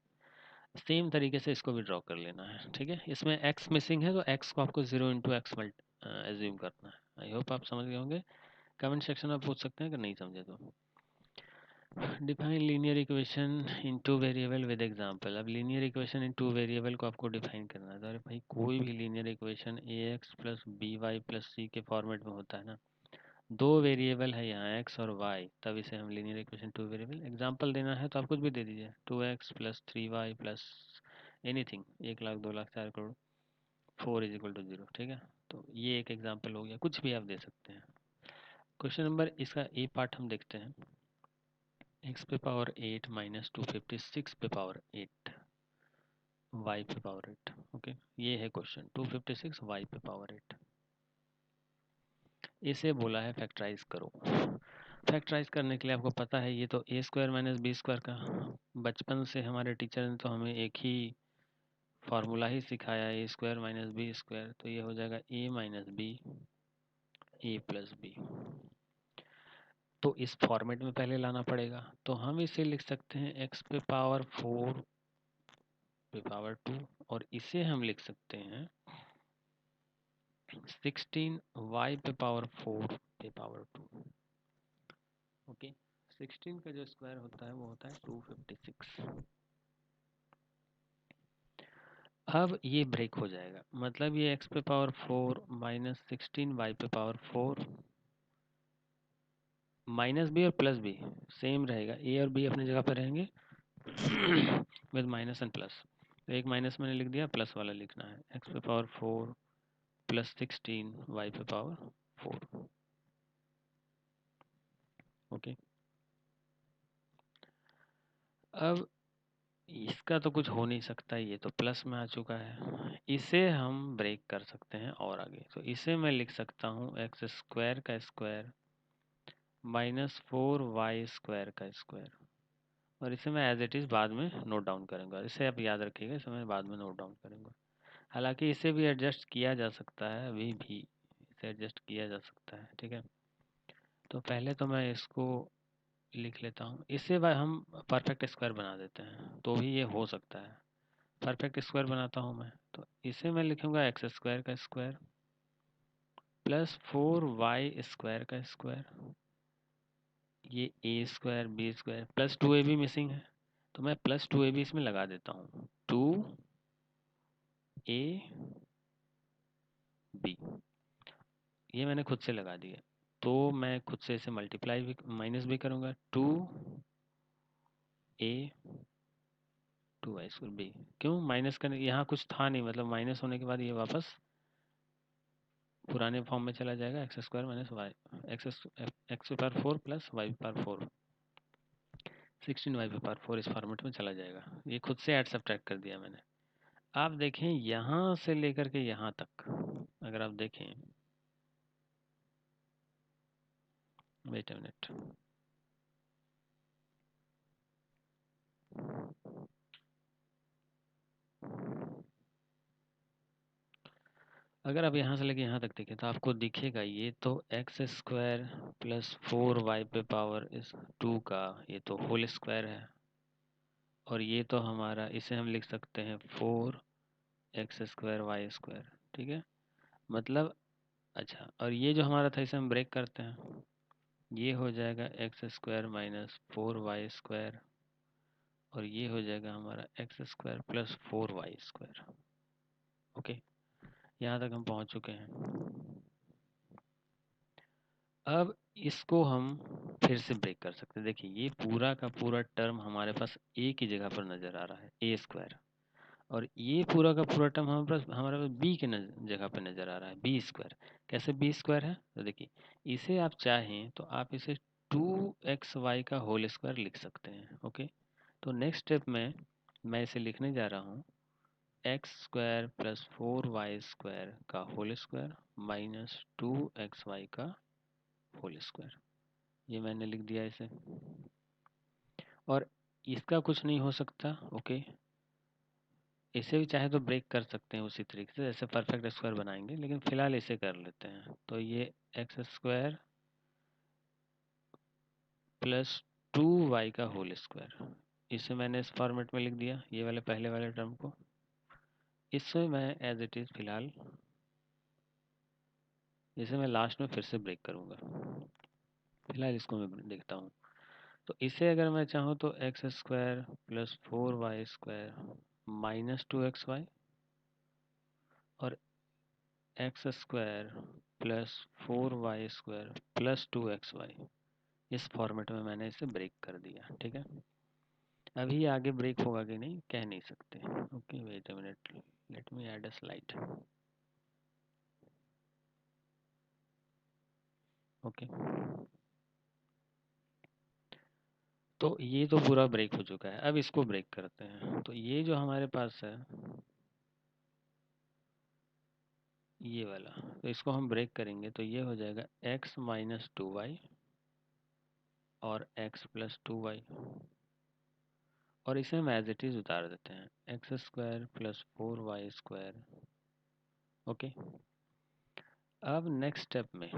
सेम तरीके से इसको भी ड्रॉ कर लेना है। ठीक है, इसमें x मिसिंग है, तो x को आपको 0 × x एज्यूम करना है। आई होप आप समझ गए होंगे। कमेंट सेक्शन में पूछ सकते हैं, अगर नहीं समझे तो। Define linear equation in two variable with example. अब linear equation in two variable को आपको डिफाइन करना है। तो अरे भाई, कोई भी linear equation ax + by + c के फॉर्मेट में होता है ना, दो वेरिएबल है यहाँ x और y, तब इसे हम linear equation two variable. Example देना है तो आप कुछ भी दे दीजिए, 2x + 3y + anything, 1 lakh, 2 lakh, 4 crore, 4 = 0। ठीक है, तो ये एक एग्जांपल हो गया, कुछ भी आप दे सकते हैं। क्वेश्चन नंबर इसका ए पार्ट हम देखते हैं। x⁸ 8 - 256 y⁸8। ओके, ये है क्वेश्चन, 256 y⁸8। इसे बोला है फैक्टराइज करो। फैक्टराइज करने के लिए आपको पता है, ये तो a² - b² का, बचपन से हमारे टीचर ने तो हमें एक ही फार्मूला ही सिखाया है, a² - b²। तो ये हो जाएगा a - b, a + b। तो इस फॉर्मेट में पहले लाना पड़ेगा, तो हम इसे लिख सकते हैं x⁴ 2, और इसे हम लिख सकते हैं 16y⁴2। ओके, 16 का जो स्क्वायर होता है वो होता है 256। अब ये ब्रेक हो जाएगा, मतलब ये x⁴ - 16y⁴ -b और +b सेम रहेगा, a और b अपनी जगह पर रहेंगे विद माइनस एंड प्लस। तो एक माइनस मैंने लिख दिया, प्लस वाला लिखना है, x⁴ + 16y⁴। ओके, अब इसका तो कुछ हो नहीं सकता, ये तो प्लस में आ चुका है। इसे हम ब्रेक कर सकते हैं और आगे, तो इसे मैं लिख सकता हूँ x² का स्क्वायर -4y² का स्क्वायर। और इसे मैं एज इट इज़ बाद में नोट डाउन करूँगा, इसे आप याद रखिएगा, इसे मैं बाद में नोट डाउन करूँगा। हालांकि इसे भी एडजस्ट किया जा सकता है, अभी भी इसे एडजस्ट किया जा सकता है। ठीक है, तो पहले तो मैं इसको लिख लेता हूँ, इससे हम परफेक्ट स्क्वायर बना देते हैं, तो भी ये हो सकता है। परफेक्ट स्क्वायर बनाता हूँ मैं, तो इसे मैं लिखूँगा x² का स्क्वायर +4y² का स्क्वायर, ये a² b² +2ab मिसिंग है, तो मैं +2ab इसमें लगा देता हूँ, 2ab, ये मैंने खुद से लगा दिया। तो मैं खुद से इसे मल्टीप्लाई भी माइनस भी करूँगा, 2a 2y² बी, क्यों माइनस करने, यहाँ कुछ था नहीं, मतलब माइनस होने के बाद ये वापस पुराने फॉर्म में चला जाएगा, x² minus y, x power 4 plus y power 4, 16y power 4 इस फॉर्मेट में चला जाएगा। ये खुद से ऐड सब्ट्रैक्ट कर दिया मैंने। आप देखें यहाँ से लेकर के यहाँ तक, अगर आप देखें, वेट अ मिनट, अगर आप यहाँ से लेके यहाँ तक देखें तो आपको दिखेगा ये तो x² प्लस 4y पे पावर इस 2 का ये तो होल स्क्वायर है, और ये तो हमारा, इसे हम लिख सकते हैं 4x² y², ठीक है। मतलब अच्छा, और ये जो हमारा था इसे हम ब्रेक करते हैं, ये हो जाएगा x² माइनस 4y², और ये हो जाएगा हमारा x² प्लस 4y²। ओके, यहाँ तक हम पहुँच चुके हैं। अब इसको हम फिर से ब्रेक कर सकते हैं। देखिए ये पूरा का पूरा टर्म हमारे पास ए की जगह पर नज़र आ रहा है, a², और ये पूरा का पूरा टर्म हमारे पास बी के जगह पर नज़र आ रहा है, b²। कैसे b² है, तो देखिए इसे आप चाहें तो आप इसे 2xy का होल स्क्वायर लिख सकते हैं। ओके, तो नेक्स्ट स्टेप में मैं इसे लिखने जा रहा हूँ x² प्लस 4y² का होल स्क्वायर माइनस 2xy का होल स्क्वायर। ये मैंने लिख दिया इसे, और इसका कुछ नहीं हो सकता। ओके, इसे भी चाहे तो ब्रेक कर सकते हैं उसी तरीके से जैसे परफेक्ट स्क्वायर बनाएंगे, लेकिन फिलहाल इसे कर लेते हैं। तो ये x² प्लस 2y का होल स्क्वायर, इसे मैंने इस फॉर्मेट में लिख दिया, ये वाले पहले वाले टर्म को। इससे मैं एज इट इज़ फिलहाल इसे मैं लास्ट में फिर से ब्रेक करूँगा। फिलहाल इसको मैं देखता हूँ। तो इसे अगर मैं चाहूँ तो x² plus 4y² minus 2xy, और x² plus 4y² plus 2xy, इस फॉर्मेट में मैंने इसे ब्रेक कर दिया। ठीक है, अभी आगे ब्रेक होगा कि नहीं कह नहीं सकते। Okay, wait a minute, let me add a slide. Okay, तो ये तो पूरा ब्रेक हो चुका है, अब इसको ब्रेक करते हैं। तो ये जो हमारे पास है ये वाला, तो इसको हम ब्रेक करेंगे तो ये हो जाएगा x माइनस 2y और x प्लस 2y, और इसे हम एज इट इज उतार देते हैं, x² प्लस 4y²। ओके, अब नेक्स्ट स्टेप में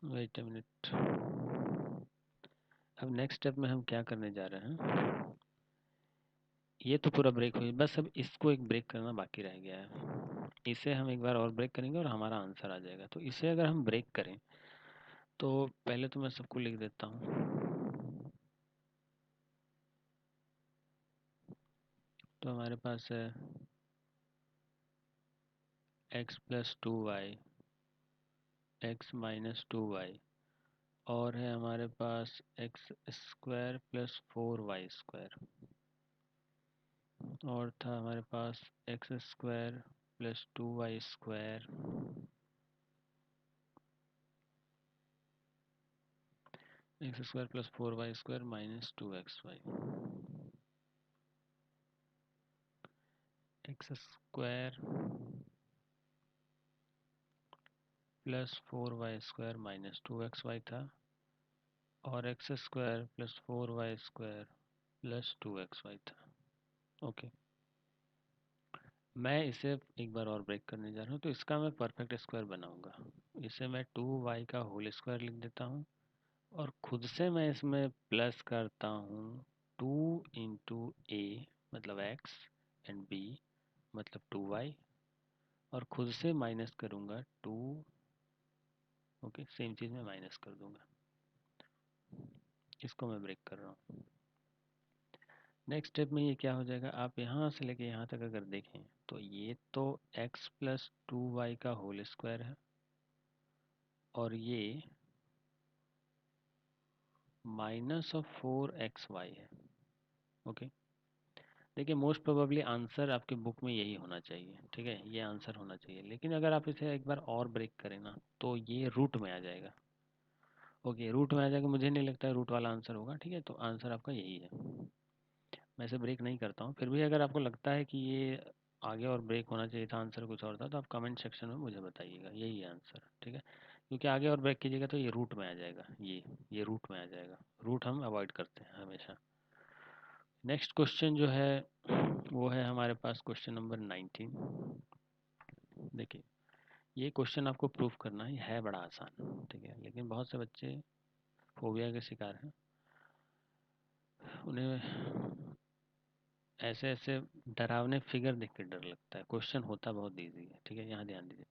वेट अ मिनट, अब नेक्स्ट स्टेप में हम क्या करने जा रहे हैं, ये तो पूरा ब्रेक हुई, बस अब इसको एक ब्रेक करना बाकी रह गया है। इसे हम एक बार और ब्रेक करेंगे और हमारा आंसर आ जाएगा। तो इसे अगर हम ब्रेक करें तो पहले तो मैं सबको लिख देता हूँ। तो हमारे पास है x plus 2y, x minus 2y, और है हमारे पास x² प्लस 4y², और था हमारे पास x² plus 2y², x² plus 4y² minus 2xy, x² plus 4y² minus 2xy था, और x² plus 4y² plus 2xy था। ओके, मैं इसे एक बार और ब्रेक करने जा रहा हूँ, तो इसका मैं परफेक्ट स्क्वायर बनाऊंगा। इसे मैं 2y का होल स्क्वायर लिख देता हूँ, और खुद से मैं इसमें प्लस करता हूँ 2 इंटू ए मतलब x एंड b मतलब 2y, और खुद से माइनस करूँगा 2। ओके, सेम चीज़ में माइनस कर दूंगा। इसको मैं ब्रेक कर रहा हूँ। नेक्स्ट स्टेप में ये क्या हो जाएगा, आप यहाँ से लेके यहाँ तक अगर देखें तो ये तो x प्लस 2y का होल स्क्वायर है और ये माइनस ऑफ 4xy है। ओके, देखिए मोस्ट प्रोबेबली आंसर आपके बुक में यही होना चाहिए, ठीक है, ये आंसर होना चाहिए। लेकिन अगर आप इसे एक बार और ब्रेक करें ना तो ये रूट में आ जाएगा। ओके, रूट में आ जाएगा, मुझे नहीं लगता है रूट वाला आंसर होगा, ठीक है, तो आंसर आपका यही है। मैं इसे ब्रेक नहीं करता हूँ, फिर भी अगर आपको लगता है कि ये आगे और ब्रेक होना चाहिए था, आंसर कुछ और था, तो आप कमेंट सेक्शन में मुझे बताइएगा, यही है आंसर, ठीक है। क्योंकि आगे और ब्रेक कीजिएगा तो ये रूट में आ जाएगा, ये रूट में आ जाएगा। रूट हम अवॉइड करते हैं हमेशा। नेक्स्ट क्वेश्चन जो है वो है हमारे पास क्वेश्चन नंबर 19। देखिए ये क्वेश्चन आपको प्रूफ करना है बड़ा आसान, ठीक है, लेकिन बहुत से बच्चे फोबिया के शिकार हैं। उन्हें ऐसे ऐसे डरावने फिगर देख के डर लगता है। क्वेश्चन होता बहुत इजी है, ठीक है, यहाँ ध्यान दीजिए।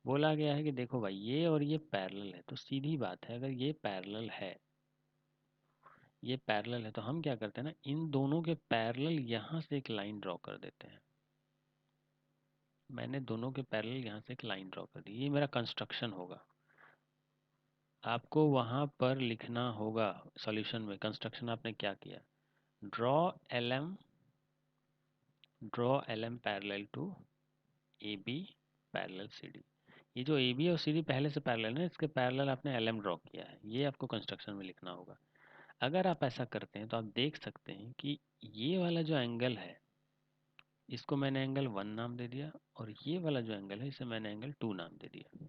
बोला गया है कि देखो भाई ये और ये पैरेलल है, तो सीधी बात है, अगर ये पैरेलल है, ये पैरेलल है, तो हम क्या करते हैं ना, इन दोनों के पैरेलल यहाँ से एक लाइन ड्रॉ कर देते हैं। मैंने दोनों के पैरेलल यहाँ से एक लाइन ड्रॉ कर दी, ये मेरा कंस्ट्रक्शन होगा। आपको वहाँ पर लिखना होगा सॉल्यूशन में, कंस्ट्रक्शन आपने क्या किया, draw L M parallel to A B parallel C D. ये जो ए बी और सी डी पहले से पैरेलल है, इसके पैरेलल आपने एल एम ड्रॉ किया है, ये आपको कंस्ट्रक्शन में लिखना होगा। अगर आप ऐसा करते हैं तो आप देख सकते हैं कि ये वाला जो एंगल है इसको मैंने एंगल 1 नाम दे दिया, और ये वाला जो एंगल है इसे मैंने एंगल 2 नाम दे दिया,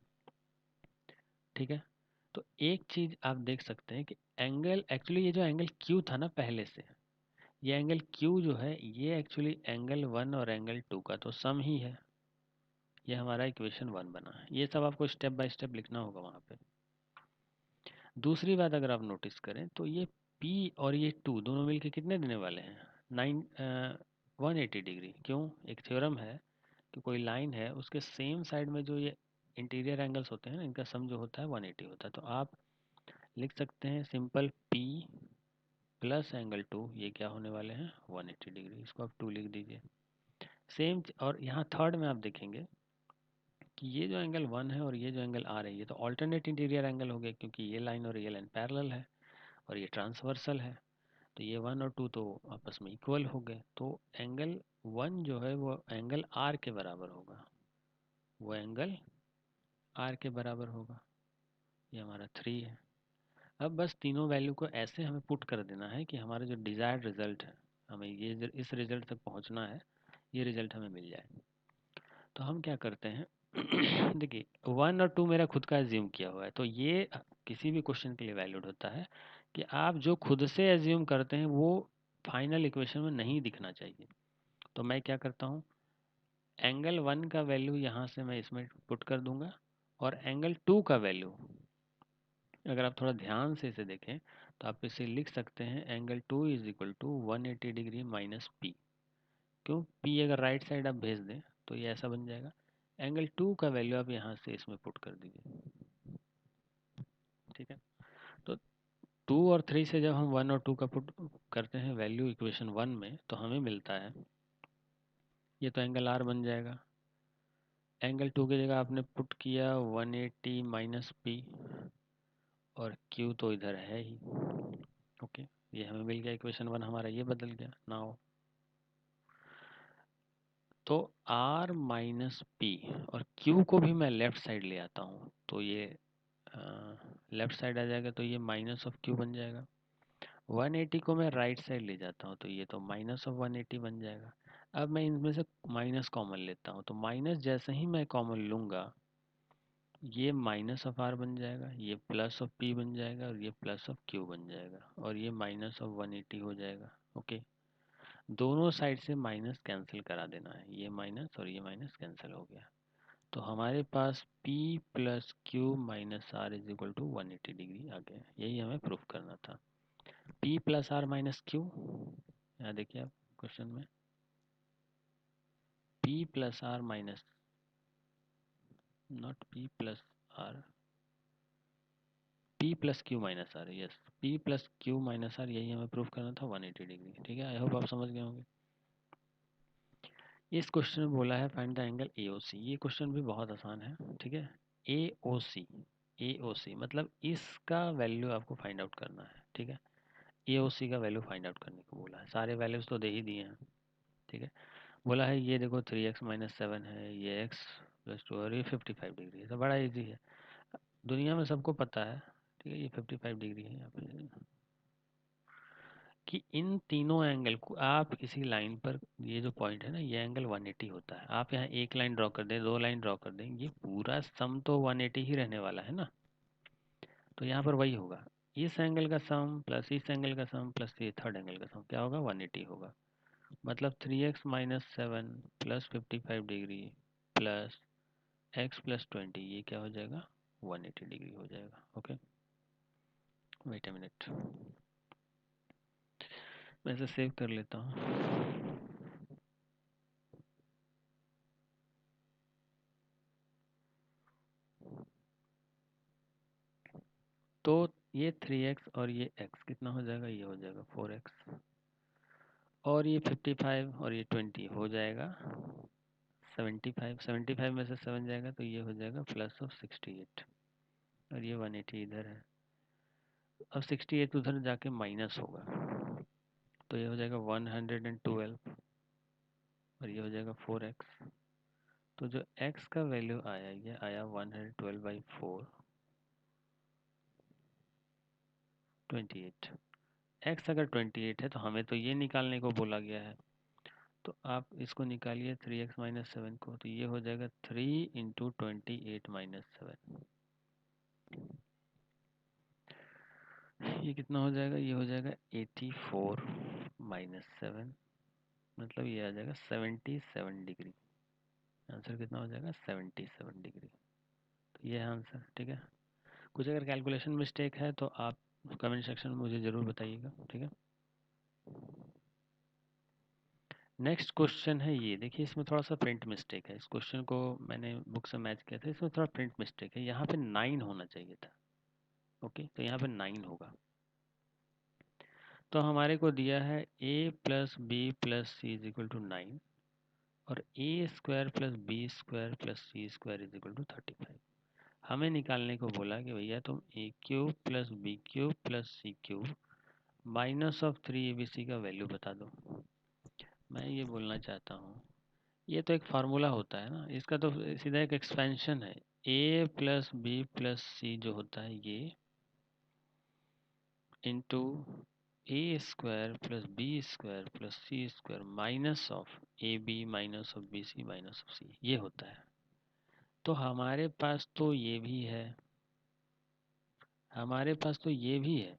ठीक है। तो एक चीज आप देख सकते हैं कि एंगल एक्चुअली, ये जो एंगल क्यू था ना पहले से, ये एंगल क्यू जो है ये एक्चुअली एंगल 1 और एंगल 2 का तो सम ही है। ये हमारा इक्वेशन 1 बना है। ये सब आपको स्टेप बाय स्टेप लिखना होगा वहाँ पे। दूसरी बात अगर आप नोटिस करें तो ये P और ये 2 दोनों मिलके कितने देने वाले हैं, 180 डिग्री। क्यों, एक थ्योरम है कि कोई लाइन है उसके सेम साइड में जो ये इंटीरियर एंगल्स होते हैं ना, इनका सम जो होता है 180 होता है। तो आप लिख सकते हैं सिंपल P प्लस एंगल 2, ये क्या होने वाले हैं 180 डिग्री, इसको आप 2 लिख दीजिए। सेम, और यहाँ थर्ड में आप देखेंगे कि ये जो एंगल 1 है और ये जो एंगल R है, ये तो ऑल्टरनेट इंटीरियर एंगल हो गए, क्योंकि ये लाइन और ये लाइन पैरेलल है और ये ट्रांसवर्सल है। तो ये 1 और 2 तो आपस में इक्वल हो गए, तो एंगल 1 जो है वो एंगल R के बराबर होगा, वो एंगल R के बराबर होगा। ये हमारा 3 है। अब बस तीनों वैल्यू को ऐसे हमें पुट कर देना है कि हमारा जो डिज़ायर्ड रिजल्ट है, हमें ये इस रिजल्ट तक पहुंचना है, ये रिजल्ट हमें मिल जाए। तो हम क्या करते हैं देखिए 1 और 2 मेरा खुद का एज्यूम किया हुआ है, तो ये किसी भी क्वेश्चन के लिए वैलिड होता है कि आप जो खुद से एज्यूम करते हैं वो फाइनल इक्वेशन में नहीं दिखना चाहिए। तो मैं क्या करता हूँ, एंगल 1 का वैल्यू यहाँ से मैं इसमें पुट कर दूंगा, और एंगल 2 का वैल्यू अगर आप थोड़ा ध्यान से इसे देखें तो आप इसे लिख सकते हैं angle 2 is equal to 180 degree minus P. क्यों, पी अगर राइट साइड आप भेज दें तो ये ऐसा बन जाएगा। एंगल 2 का वैल्यू आप यहाँ से इसमें पुट कर दीजिए, ठीक है। तो 2 और 3 से जब हम 1 और 2 का पुट करते हैं वैल्यू इक्वेशन 1 में, तो हमें मिलता है ये तो एंगल आर बन जाएगा। एंगल 2 की जगह आपने पुट किया 180 माइनस पी, और क्यू तो इधर है ही। ओके, ये हमें मिल गया, इक्वेशन 1 हमारा ये बदल गया नाउ। तो R माइनस पी, और Q को भी मैं लेफ्ट साइड ले आता हूँ, तो ये लेफ्ट साइड आ जाएगा, तो ये माइनस ऑफ Q बन जाएगा। 180 को मैं राइट साइड ले जाता हूँ, तो ये तो माइनस ऑफ 180 बन जाएगा। अब मैं इनमें से माइनस कॉमन लेता हूँ, तो माइनस जैसे ही मैं कॉमन लूँगा ये माइनस ऑफ R बन जाएगा, ये प्लस ऑफ P बन जाएगा, और ये प्लस ऑफ Q बन जाएगा, और ये माइनस ऑफ 180 हो जाएगा। ओके, दोनों साइड से माइनस कैंसिल करा देना है, ये माइनस और ये माइनस कैंसिल हो गया। तो हमारे पास P plus Q minus R is equal to 180 degree आ गया। यही हमें प्रूफ करना था। P plus R minus Q, यहाँ देखिए आप क्वेश्चन में P plus R minus, not P plus R, P plus Q minus R, yes P plus Q minus R, यही हमें प्रूफ करना था 180 डिग्री। ठीक है, आई होप आप समझ गए होंगे। इस क्वेश्चन में बोला है फाइंड द एंगल AOC। ये क्वेश्चन भी बहुत आसान है। ठीक है, AOC, AOC मतलब इसका वैल्यू आपको फाइंड आउट करना है। ठीक है, AOC का वैल्यू फाइंड आउट करने को बोला है। सारे वैल्यूज तो दे ही दिए हैं। ठीक है, बोला है ये देखो 3x माइनस 7 है, ये x प्लस 2 और ये 55 डिग्री है। तो बड़ा इजी है, दुनिया में सबको पता है। ठीक है, ये 55 डिग्री है यहाँ पे, कि इन तीनों एंगल को आप किसी लाइन पर, ये जो पॉइंट है ना, ये एंगल 180 होता है। आप यहाँ एक लाइन ड्रॉ कर दें, दो लाइन ड्रॉ कर दें, ये पूरा सम तो 180 ही रहने वाला है ना। तो यहाँ पर वही होगा, इस एंगल का सम प्लस इस एंगल का सम प्लस ये थर्ड एंगल का सम क्या होगा, 180 होगा। मतलब 3x minus 7 plus 55 degree plus x plus 20, ये क्या हो जाएगा, 180 डिग्री हो जाएगा। ओके, वेट अ मिनट, मैं इसे सेव कर लेता हूँ। तो ये 3x और ये x कितना हो जाएगा, ये हो जाएगा 4x, और ये 55 और ये 20 हो जाएगा 75। 75 में से 7 जाएगा तो ये हो जाएगा प्लस ऑफ 68, और ये 180 इधर है। अब 68 उधर जाके माइनस होगा, तो ये हो जाएगा 112, और ये हो जाएगा 4x। तो जो x का वैल्यू आया, ये आया 112/4, 28। x अगर 28 है तो हमें तो ये निकालने को बोला गया है, तो आप इसको निकालिए 3x माइनस 7 को, तो ये हो जाएगा 3 इंटू 28 माइनस 7। ये कितना हो जाएगा, ये हो जाएगा 84 माइनस 7, मतलब ये आ जाएगा 77 डिग्री। आंसर कितना हो जाएगा, 77 डिग्री। तो ये है आंसर। ठीक है, कुछ अगर कैलकुलेशन मिस्टेक है तो आप कमेंट सेक्शन में मुझे ज़रूर बताइएगा। ठीक है, नेक्स्ट क्वेश्चन है ये, देखिए इसमें थोड़ा सा प्रिंट मिस्टेक है। इस क्वेश्चन को मैंने बुक से मैच किया था, इसमें थोड़ा प्रिंट मिस्टेक है। यहाँ पे 9 होना चाहिए था। ओके, तो यहाँ पे 9 होगा। तो हमारे को दिया है a plus B plus C is equal to 9, और A square plus B square plus C square is equal to 35। हमें निकालने को बोला कि भैया तुम A cube plus B cube plus C cube minus of 3abc का वैल्यू बता दो। मैं ये बोलना चाहता हूँ, ये तो एक फार्मूला होता है ना, इसका तो सीधा एक एक्सपेंशन है। a plus B plus C जो होता है ये into A square plus B square plus C square minus of A B minus of B C minus of C, ये होता है। तो हमारे पास तो ये भी है, हमारे पास तो ये भी है,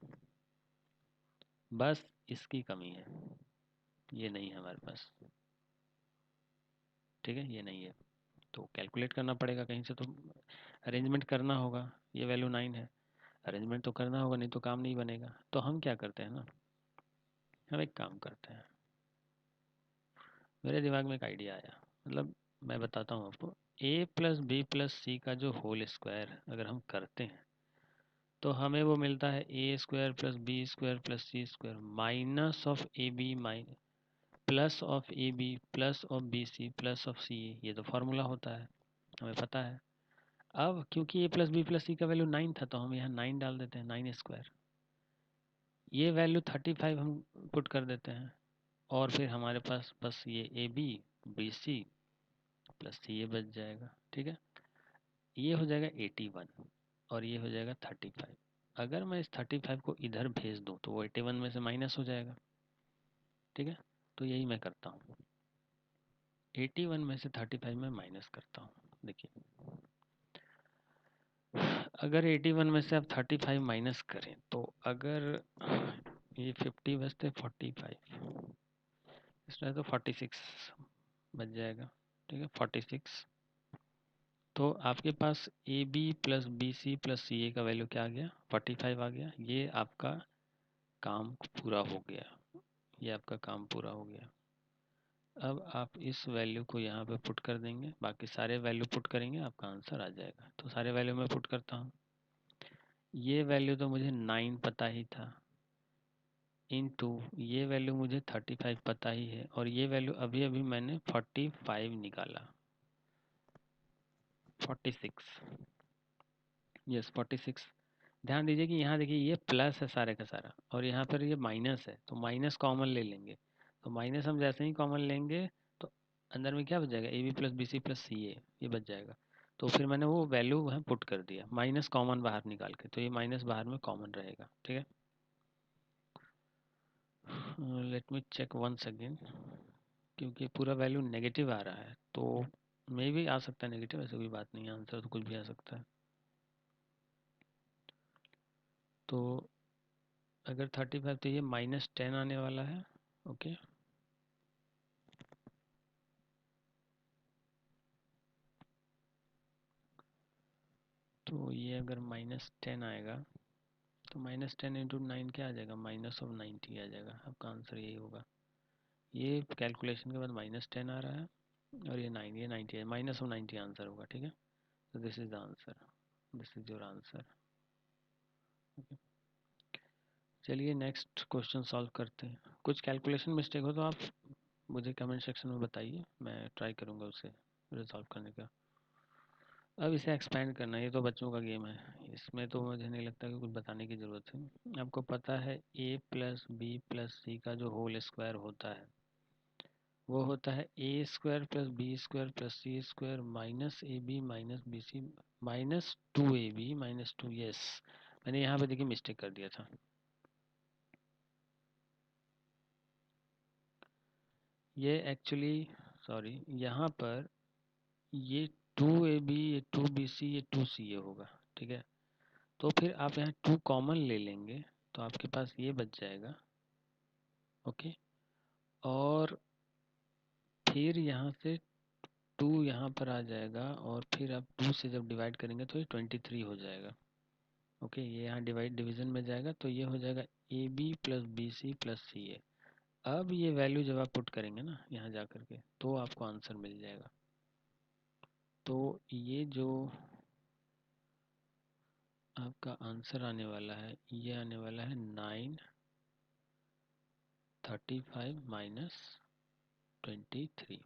बस इसकी कमी है, ये नहीं है हमारे पास। ठीक है, ये नहीं है, तो कैलकुलेट करना पड़ेगा कहीं से, तो अरेंजमेंट करना होगा। ये वैल्यू 9 है, अरेंजमेंट तो करना होगा, नहीं तो काम नहीं बनेगा। तो हम क्या करते हैं ना, हम एक काम करते हैं, मेरे दिमाग में एक आइडिया आया, मतलब मैं बताता हूँ आपको। ए प्लस बी प्लस सी का जो होल स्क्वायर अगर हम करते हैं तो हमें वो मिलता है A square plus B square plus C square minus of A B minus plus of A B plus of B C plus of C A. ये तो फार्मूला होता है, हमें पता है। अब क्योंकि ए प्लस बी प्लस सी का वैल्यू 9 था तो हम यहाँ 9 डाल देते हैं, 9 स्क्वायर। ये वैल्यू 35 हम पुट कर देते हैं, और फिर हमारे पास बस ये A B B C plus C A बच जाएगा। ठीक है, ये हो जाएगा 81, और ये हो जाएगा 35। अगर मैं इस 35 को इधर भेज दूँ तो वो 81 में से माइनस हो जाएगा। ठीक है, तो यही मैं करता हूँ, 81 में से 35 में माइनस करता हूँ। देखिए, अगर 81 में से आप 35 माइनस करें तो अगर ये 50 बचते 45, इस तरह तो 46 बच जाएगा। ठीक है, 46। तो आपके पास A B plus B C plus C A का वैल्यू क्या आ गया, 45 आ गया। ये आपका काम पूरा हो गया, ये आपका काम पूरा हो गया। अब आप इस वैल्यू को यहाँ पे पुट कर देंगे, बाकी सारे वैल्यू पुट करेंगे, आपका आंसर आ जाएगा। तो सारे वैल्यू मैं पुट करता हूँ, ये वैल्यू तो मुझे 9 पता ही था, इनटू ये वैल्यू मुझे 35 पता ही है, और ये वैल्यू अभी अभी मैंने 45 निकाला, 46, यस 46। ध्यान दीजिए कि यहाँ देखिए ये प्लस है सारे का सारा, और यहाँ पर ये माइनस है, तो माइनस कॉमन ले लेंगे। तो माइनस हम जैसे ही कॉमन लेंगे तो अंदर में क्या बच जाएगा, A B plus B C plus C A, ये बच जाएगा। तो फिर मैंने वो वैल्यू वहाँ पुट कर दिया, माइनस कॉमन बाहर निकाल के, तो ये माइनस बाहर में कॉमन रहेगा, ठीक है। Let me check once again, क्योंकि पूरा वैल्यू नेगेटिव आ रहा है, तो मे भी आ सकता है नेगेटिव, ऐसे कोई बात नहीं है, आंसर तो कुछ भी आ सकता है। तो अगर 35 तो ये -10 आने वाला है, ओके। तो ये अगर -10 आएगा तो -10 इंटू 9 क्या आ जाएगा, -90 आ जाएगा। आपका आंसर यही होगा। ये कैलकुलेशन के बाद -10 आ रहा है, और ये 9, ये 90 है, -90 आंसर होगा, ठीक है। तो this is the answer, this is your answer. चलिए नेक्स्ट क्वेश्चन सॉल्व करते हैं। कुछ कैलकुलेशन मिस्टेक हो तो आप मुझे कमेंट सेक्शन में बताइए, मैं ट्राई करूँगा उसे रिजॉल्व करने का। अब इसे एक्सपेंड करना, ये तो बच्चों का गेम है, इसमें तो मुझे नहीं लगता कि कुछ बताने की ज़रूरत है। आपको पता है a प्लस बी प्लस सी का जो होल स्क्वायर होता है वो होता है a² plus b² plus c² minus a B minus b C minus 2ab माइनस 2, यस मैंने यहाँ पे देखिए मिस्टेक कर दिया था। ये एक्चुअली, सॉरी, यहाँ पर ये 2ab, ये 2bc, ये 2ca होगा, ठीक है। तो फिर आप यहाँ 2 कॉमन ले लेंगे तो आपके पास ये बच जाएगा, ओके। और फिर यहाँ से 2 यहाँ पर आ जाएगा, और फिर आप 2 से जब डिवाइड करेंगे तो ये 23 हो जाएगा, ओके। ये यहाँ डिवीजन में जाएगा, तो ये हो जाएगा A B plus B C plus C A. अब ये वैल्यू जब आप पुट करेंगे ना यहाँ जा करके, तो आपको आंसर मिल जाएगा। तो ये जो आपका आंसर आने वाला है, ये आने वाला है 935 माइनस 23,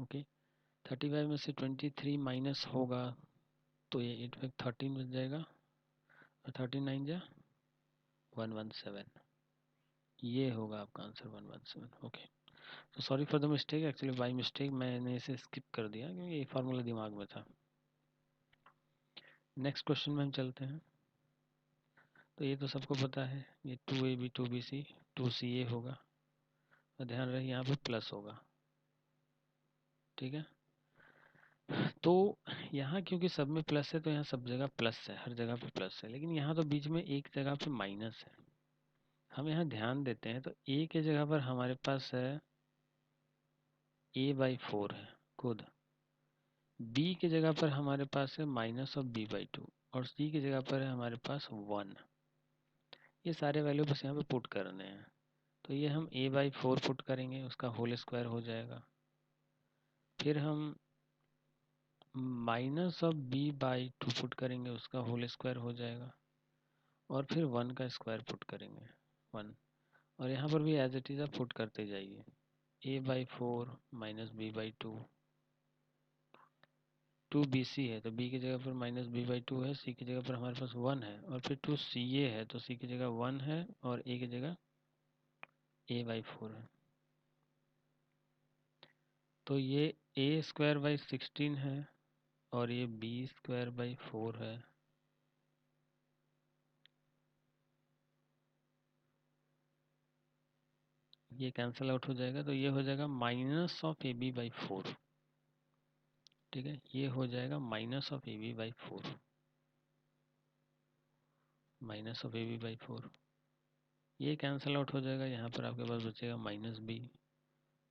ओके। 35 में से 23 माइनस होगा तो ये 8 में 13 बच जाएगा, और 13 9 जा 117, ये होगा आपका आंसर 117, ओके। तो sorry for the mistake, actually by mistake मैंने इसे स्किप कर दिया क्योंकि ये फार्मूला दिमाग में था। नेक्स्ट क्वेश्चन में हम चलते हैं। तो ये तो सबको पता है, ये 2ab 2bc 2ca होगा, और ध्यान रहे यहाँ पे प्लस होगा, ठीक है। तो यहाँ क्योंकि सब में प्लस है तो यहाँ सब जगह प्लस है, हर जगह पे प्लस है, लेकिन यहाँ तो बीच में एक जगह पे माइनस है। हम यहाँ ध्यान देते हैं तो a के जगह पर हमारे पास है a/4 है खुद, b की जगह पर हमारे पास है माइनस ऑफ b/2, और c की जगह पर है हमारे पास 1। ये सारे वैल्यू बस यहाँ पे पुट करने हैं। तो ये हम a/4 पुट करेंगे, उसका होल स्क्वायर हो जाएगा। फिर हम माइनस ऑफ b/2 पुट करेंगे, उसका होल स्क्वायर हो जाएगा। और फिर 1 का स्क्वायर पुट करेंगे, 1। और यहाँ पर भी एज इट इज़ आप पुट करते जाइए, a/4 माइनस b/2, 2bc है तो b की जगह पर माइनस b/2 है, c की जगह पर हमारे पास 1 है, और फिर 2ca है तो c की जगह 1 है, और a की जगह a/4 है। तो ये a²/16 है, और ये b²/4 है। ये कैंसिल आउट हो जाएगा, तो ये हो जाएगा माइनस ऑफ ab/4, ठीक है। ये हो जाएगा minus of ab/4, minus of ab/4, ये कैंसिल आउट हो जाएगा। यहाँ पर आपके पास बचेगा -b,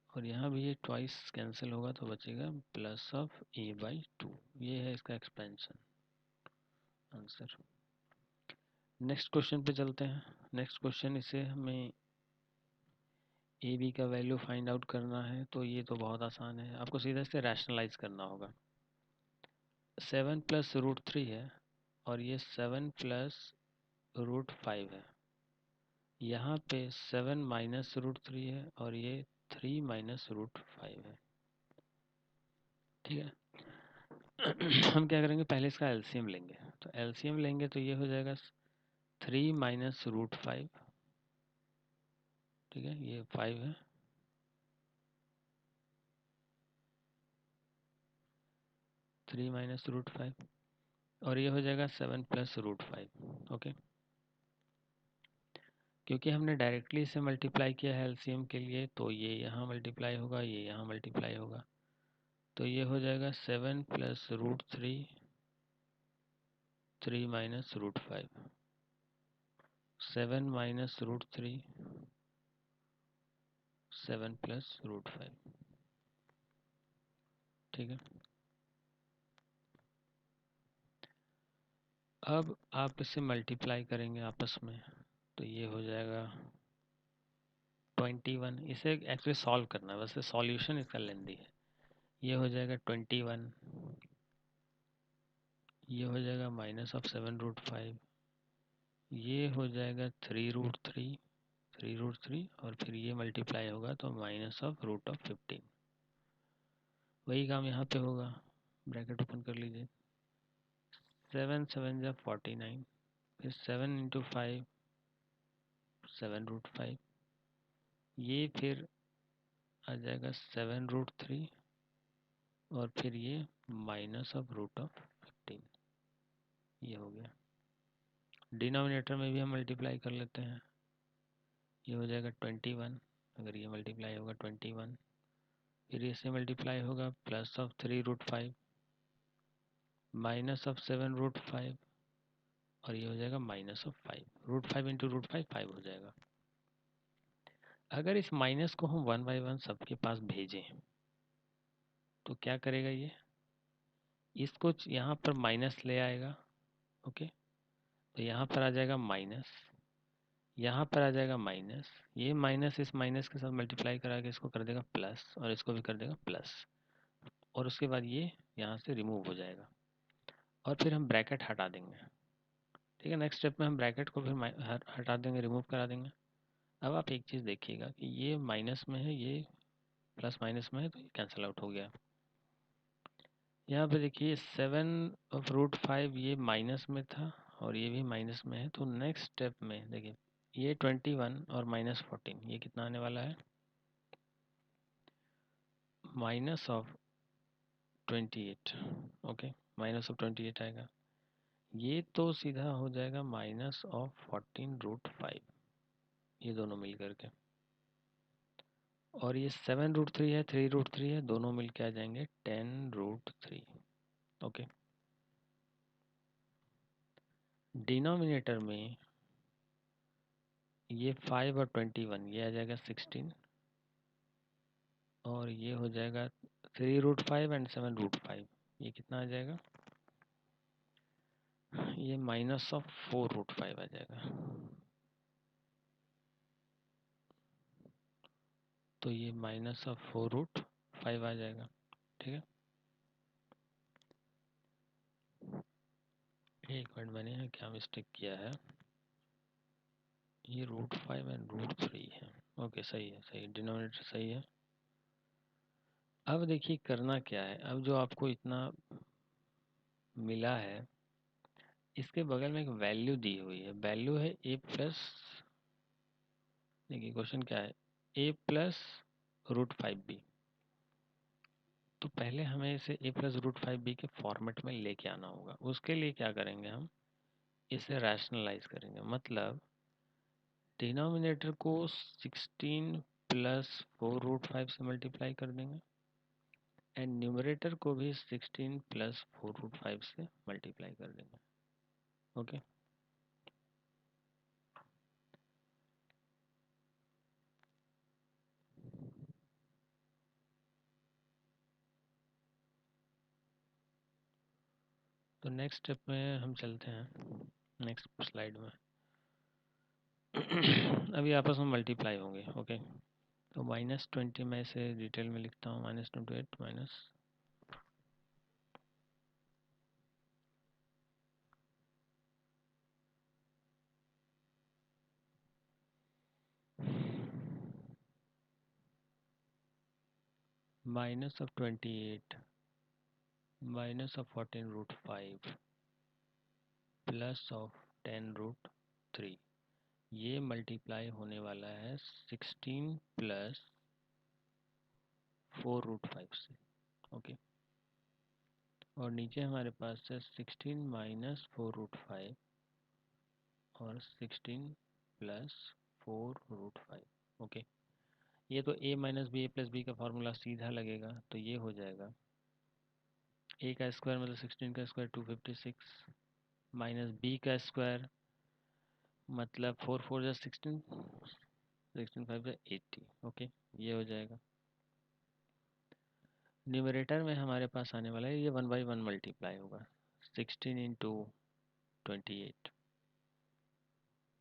और यहाँ भी ये ट्वाइस कैंसिल होगा तो बचेगा प्लस ऑफ a/2। ये है इसका एक्सपेंशन आंसर। नेक्स्ट क्वेश्चन पे चलते हैं। नेक्स्ट क्वेश्चन, इसे हमें ए बी का वैल्यू फाइंड आउट करना है, तो ये तो बहुत आसान है, आपको सीधा से रैशनलाइज करना होगा। 7 + √3 है, और ये 7 प्लस रूट 5 है। यहाँ पे 7 माइनस रूट 3 है और ये 3 माइनस रूट 5 है। ठीक है। हम क्या करेंगे, पहले इसका एलसीएम लेंगे। तो एलसीएम लेंगे तो ये हो जाएगा 3 माइनस रूट 5। ठीक है, ये 5 है। 3 माइनस रूट 5 और ये हो जाएगा 7 प्लस रूट 5। ओके, क्योंकि हमने डायरेक्टली इसे मल्टीप्लाई किया है एलसीएम के लिए, तो ये यहाँ मल्टीप्लाई होगा, ये यहाँ मल्टीप्लाई होगा। तो ये हो जाएगा 7 plus root 3, 3 minus root 5, 7 minus root 3, 7 plus root 5। ठीक है। अब आप इसे मल्टीप्लाई करेंगे आपस में, तो ये हो जाएगा 21। इसे एक्चुअली सॉल्व करना है, वैसे सॉल्यूशन इसका लेंदी है। ये हो जाएगा 21, ये हो जाएगा माइनस ऑफ 7 रूट 5, ये हो जाएगा 3 रूट 3, 3 रूट 3 और फिर ये मल्टीप्लाई होगा तो माइनस ऑफ रूट ऑफ 15। वही काम यहाँ पे होगा। ब्रैकेट ओपन कर लीजिए। 7 7 जा 49, फिर 7 इंटू 5, 7 रूट 5, ये फिर आ जाएगा 7 रूट 3 और फिर ये माइनस ऑफ रूट ऑफ 15। ये हो गया। डिनोमिनेटर में भी हम मल्टीप्लाई कर लेते हैं। ये हो जाएगा 21, अगर ये मल्टीप्लाई होगा 21, फिर इससे मल्टीप्लाई होगा plus of 3 root 5 minus of 7 root 5 और ये हो जाएगा minus of 5। Root 5 into root 5 5 हो जाएगा। अगर इस माइनस को हम 1 बाई 1 सबके पास भेजें तो क्या करेगा ये, इसको यहाँ पर माइनस ले आएगा। ओके, तो यहाँ पर आ जाएगा माइनस, यहाँ पर आ जाएगा माइनस, ये माइनस इस माइनस के साथ मल्टीप्लाई करा के इसको कर देगा प्लस और इसको भी कर देगा प्लस, और उसके बाद ये यहाँ से रिमूव हो जाएगा और फिर हम ब्रैकेट हटा देंगे। ठीक है, नेक्स्ट स्टेप में हम ब्रैकेट को फिर हटा देंगे, रिमूव करा देंगे। अब आप एक चीज़ देखिएगा कि ये माइनस में है, ये प्लस माइनस में है, तो ये कैंसिल आउट हो गया। यहाँ पे देखिए 7 ऑफ रूट 5 ये माइनस में था और ये भी माइनस में है, तो नेक्स्ट स्टेप में देखिए ये 21 और माइनस 14, ये कितना आने वाला है, minus of 28। Okay, minus of 28 आएगा। ये तो सीधा हो जाएगा माइनस ऑफ 14 रूट 5, ये दोनों मिल करके, और ये 7 रूट 3 है, 3 रूट 3 है, दोनों मिल के आ जाएंगे 10 रूट 3। ओके, डिनोमिनेटर में ये 5 और 21 ये आ जाएगा 16 और ये हो जाएगा 3 रूट 5 एंड 7 रूट 5, ये कितना आ जाएगा, ये माइनस ऑफ 4 रूट 5 आ जाएगा। तो ये माइनस ऑफ 4 रूट 5 आ जाएगा। ठीक है, एक मिनट, मैंने यहाँ क्या मिस्टेक किया है, ये रूट 5 एंड रूट 3 है। ओके, सही है, सही, डिनोमिनेटर सही है। अब देखिए करना क्या है, अब जो आपको इतना मिला है इसके बगल में एक वैल्यू दी हुई है, वैल्यू है ए प्लस, देखिए क्वेश्चन क्या है, ए प्लस रूट 5b। तो पहले हमें इसे ए प्लस रूट 5b के फॉर्मेट में लेके आना होगा। उसके लिए क्या करेंगे, हम इसे रैशनलाइज करेंगे, मतलब डिनोमिनेटर को 16 प्लस 4 रूट 5 से मल्टीप्लाई कर देंगे एंड न्यूमरेटर को भी 16 प्लस 4 रूट 5 से मल्टीप्लाई कर देंगे। ओके, तो नेक्स्ट स्टेप में हम चलते हैं, नेक्स्ट स्लाइड में। अभी आपस में मल्टीप्लाई होंगे। ओके, तो -20 मैं इसे डिटेल में लिखता हूँ, -28 minus minus of 28 minus of 14√5 plus of 10√3, ये मल्टीप्लाई होने वाला है 16 प्लस 4√5 से। ओके, और नीचे हमारे पास है 16 माइनस 4√5 और 16 प्लस 4√5। ओके, ये तो a minus B a plus b का फॉर्मूला सीधा लगेगा, तो ये हो जाएगा a का स्क्वायर मतलब 16 का स्क्वायर 256 माइनस b का स्क्वायर मतलब 4 4 जा 16, 16 5 जा 80। ओके, ये हो जाएगा। न्यूमरेटर में हमारे पास आने वाला है, ये 1/1 मल्टीप्लाई होगा 16 इंटू 28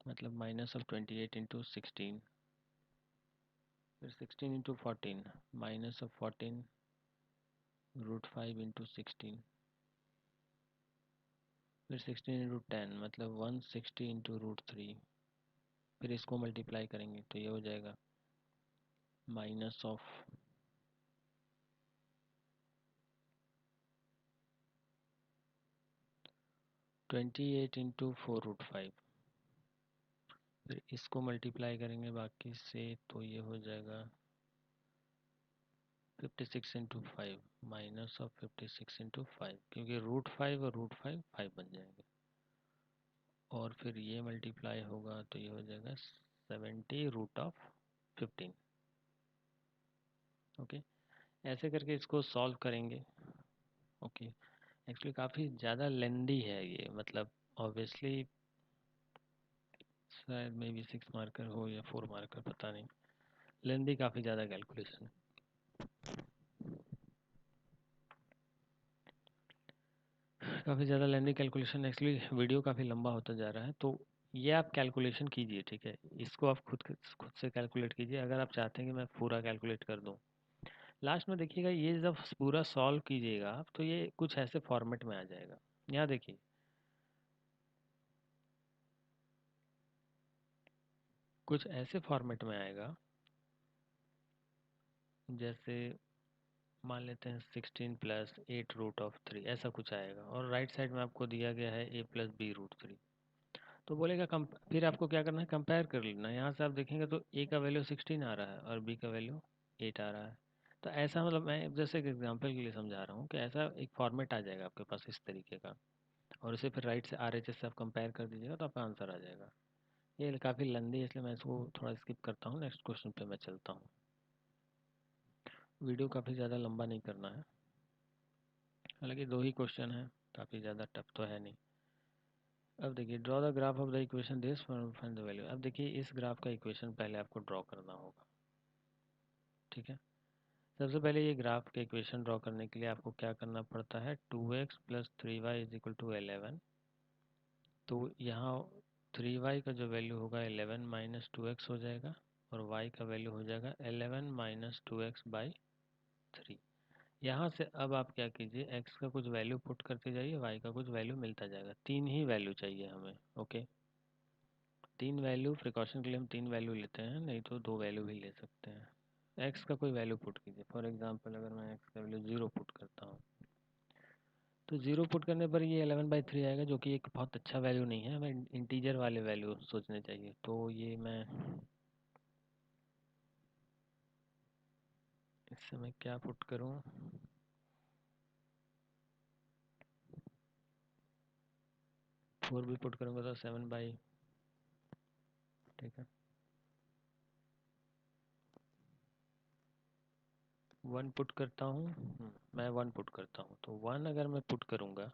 मतलब माइनस ऑफ 28 इंटू 16, फिर 16 इंटू 14 माइनस ऑफ 14√5 इंटू 16, फिर 16 इंटू 10 मतलब 160 इंटू √3, फिर इसको मल्टीप्लाई करेंगे तो ये हो जाएगा माइनस ऑफ 28 इंटू 4√5, फिर इसको मल्टीप्लाई करेंगे बाकी से तो ये हो जाएगा 56 इंटू 5 माइनस ऑफ 56 इंटू 5, क्योंकि √5 और √5 5 बन जाएंगे, और फिर ये मल्टीप्लाई होगा तो ये हो जाएगा 70√15। ओके, ऐसे करके इसको सॉल्व करेंगे। ओके, एक्चुअली काफ़ी ज़्यादा लेंदी है ये, मतलब ऑब्वियसली शायद मे बी 6 मार्कर हो या 4 मार्कर, पता नहीं, लेंदी काफ़ी ज़्यादा कैलकुलेशन, काफ़ी ज़्यादा लेंदी कैलकुलेशन। एक्चुअली वीडियो काफ़ी लंबा होता जा रहा है, तो ये आप कैलकुलेशन कीजिए, ठीक है, इसको आप खुद से कैलकुलेट कीजिए अगर आप चाहते हैं कि मैं पूरा कैलकुलेट कर दूं। लास्ट में देखिएगा, ये जब पूरा सॉल्व कीजिएगा आप तो ये कुछ ऐसे फॉर्मेट में आ जाएगा। यहाँ देखिए, कुछ ऐसे फॉर्मेट में आएगा, जैसे मान लेते हैं 16 प्लस 8√3 ऐसा कुछ आएगा, और राइट साइड में आपको दिया गया है a प्लस b√3। तो बोलेगा कम, फिर आपको क्या करना है, कंपेयर कर लेना है। यहाँ से आप देखेंगे तो a का वैल्यू 16 आ रहा है और b का वैल्यू 8 आ रहा है। तो ऐसा, मतलब मैं जैसे एक एग्जांपल के लिए समझा रहा हूँ कि ऐसा एक फॉर्मेट आ जाएगा आपके पास इस तरीके का, और इसे फिर राइट से RHS से आप कंपेयर कर दीजिएगा तो आपका आंसर आ जाएगा। ये काफ़ी लंबी है इसलिए मैं इसको थोड़ा स्किप करता हूँ, नेक्स्ट क्वेश्चन पे मैं चलता हूँ। वीडियो काफ़ी ज़्यादा लंबा नहीं करना है, हालांकि 2 ही क्वेश्चन है, काफ़ी ज़्यादा टफ तो है नहीं। अब देखिए, draw the graph of the equation this find the value. अब देखिए, इस ग्राफ का इक्वेशन पहले आपको ड्रॉ करना होगा, ठीक है। सबसे पहले ये ग्राफ का इक्वेशन ड्रॉ करने के लिए आपको क्या करना पड़ता है, 2x plus 3y is equal to 11। तो यहाँ 3y का जो वैल्यू होगा 11 माइनस 2x हो जाएगा, और y का वैल्यू हो जाएगा 11 माइनस 2x/3। यहाँ से अब आप क्या कीजिए, x का कुछ वैल्यू पुट करते जाइए, y का कुछ वैल्यू मिलता जाएगा। 3 ही वैल्यू चाहिए हमें। ओके, 3 वैल्यू, प्रिकॉशन के लिए हम 3 वैल्यू लेते हैं, नहीं तो 2 वैल्यू भी ले सकते हैं। x का कोई वैल्यू पुट कीजिए, फॉर एग्जांपल अगर मैं x का वैल्यू 0 पुट करता हूँ तो 0 पुट करने पर ये 11/3 आएगा, जो कि एक बहुत अच्छा वैल्यू नहीं है, हमें इंटीजर वाले वैल्यू सोचने चाहिए। तो ये मैं इस समय क्या पुट करूँ, 4 भी पुट करूँगा तो 7/, ठीक है, 1 पुट करता हूँ। मैं 1 पुट करता हूँ, तो 1 अगर मैं पुट करूँगा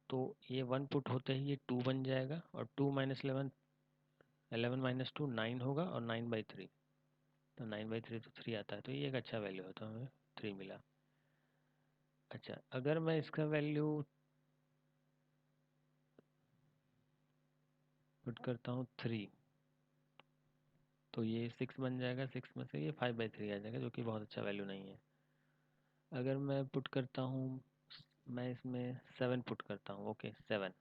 तो ये 1 पुट होते ही ये 2 बन जाएगा, और 2 माइनस 11, 11 माइनस 2 9 होगा, और 9/3, तो 9/3 तो 3 आता है, तो ये एक अच्छा वैल्यू है, तो हमें 3 मिला। अच्छा, अगर मैं इसका वैल्यू पुट करता हूँ 3, तो ये 6 बन जाएगा, 6 में से ये 5/3 आ जाएगा, जो कि बहुत अच्छा वैल्यू नहीं है। अगर मैं पुट करता हूँ, मैं इसमें 7 पुट करता हूँ, ओके 7,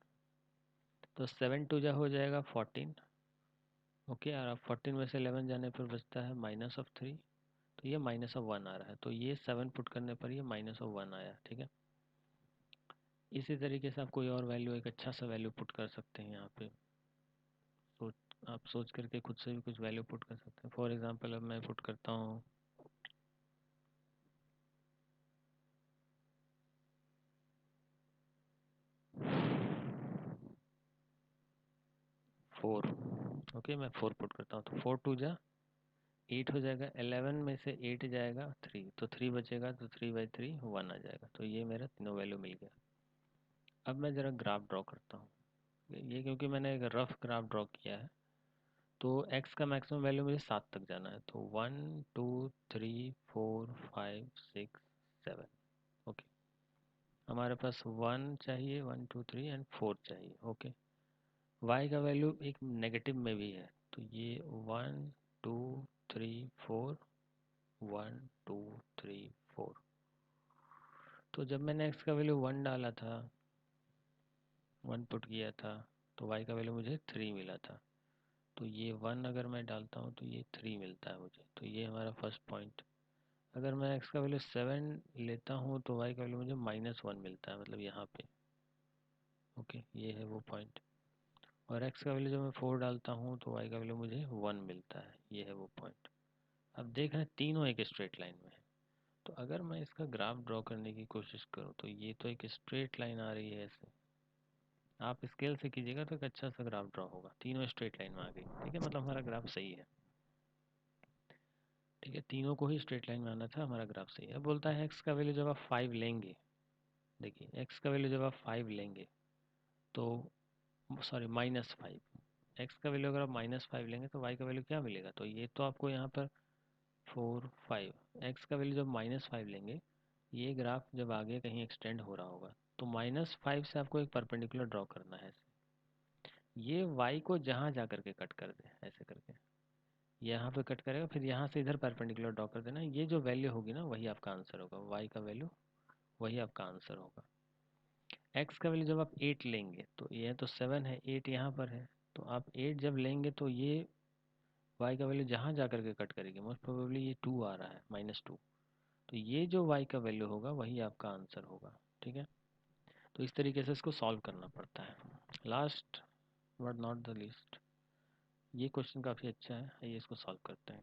तो 7 टू जा हो जाएगा 14। ओके, और अब 14 में से 11 जाने पर बचता है -3, तो ये -1 आ रहा है, तो ये 7 पुट करने पर ये -1 आया। ठीक है, इसी तरीके से आप कोई और वैल्यू, एक अच्छा सा वैल्यू पुट कर सकते हैं यहाँ पे। सोच आप सोच करके खुद से भी कुछ वैल्यू पुट कर सकते हैं। फॉर एग्जांपल अब मैं पुट करता हूँ 4। ओके, मैं 4 पुट करता हूँ, तो 4 2 जा 8 हो जाएगा, 11 में से 8 जाएगा 3, तो 3 बचेगा, तो 3/3 1 आ जाएगा। तो ये मेरा तीनों वैल्यू मिल गया। अब मैं ज़रा ग्राफ ड्रॉ करता हूँ। ये क्योंकि मैंने एक रफ ग्राफ ड्रॉ किया है, तो x का मैक्सिमम वैल्यू मुझे 7 तक जाना है, तो 1 2 3 4 5 6 7। ओके, हमारे पास 1 चाहिए, 1 2 3 एंड 4 चाहिए। ओके, y का वैल्यू एक नेगेटिव में भी है, तो ये 1 2 3 4 1 2 3 4। तो जब मैंने x का वैल्यू 1 डाला था, 1 पुट किया था, तो y का वैल्यू मुझे 3 मिला था। तो ये 1 अगर मैं डालता हूँ तो ये 3 मिलता है मुझे। तो ये हमारा फर्स्ट पॉइंट। अगर मैं x का वैल्यू 7 लेता हूँ तो y का वैल्यू मुझे -1 मिलता है, मतलब यहाँ पे। ओके, ये है वो पॉइंट। और x का वैल्यू जब मैं 4 डालता हूँ तो y का वैल्यू मुझे 1 मिलता है, ये है वो पॉइंट। अब देख रहे हैं तीनों एक स्ट्रेट लाइन में है। तो अगर मैं इसका ग्राफ ड्रॉ करने की कोशिश करूँ तो ये तो एक स्ट्रेट लाइन आ रही है ऐसे। आप स्केल से कीजिएगा तो एक अच्छा सा ग्राफ ड्रॉ होगा, तीनों स्ट्रेट लाइन में आ गई। ठीक है, मतलब हमारा ग्राफ सही है। ठीक है, तीनों को ही स्ट्रेट लाइन में आना था, हमारा ग्राफ सही है। अब बोलता है एक्स का वैल्यू जब आप 5 लेंगे, देखिए एक्स का वैल्यू जब आप 5 लेंगे तो, सॉरी -5, एक्स का वैल्यू अगर आप -5 लेंगे तो वाई का वैल्यू क्या मिलेगा? तो ये तो आपको यहाँ पर 4 5, एक्स का वैल्यू जब -5 लेंगे, ये ग्राफ जब आगे कहीं एक्सटेंड हो रहा होगा तो -5 से आपको एक परपेंडिकुलर ड्रॉ करना है। ये y को जहाँ जा करके कट कर दे, ऐसे करके यहाँ पे कट करेगा, फिर यहाँ से इधर परपेंडिकुलर ड्रॉ कर देना। ये जो वैल्यू होगी ना वही आपका आंसर होगा, y का वैल्यू वही आपका आंसर होगा। x का वैल्यू जब आप 8 लेंगे, तो ये तो 7 है, 8 यहाँ पर है, तो आप 8 जब लेंगे तो ये y का वैल्यू जहाँ जा करके कट करेगी, मोस्ट प्रोबेबली ये 2 आ रहा है, -2। तो ये जो y का वैल्यू होगा वही आपका आंसर होगा। ठीक है, तो इस तरीके से इसको सॉल्व करना पड़ता है। Last but not the least, ये क्वेश्चन काफ़ी अच्छा है, आइए इसको सॉल्व करते हैं।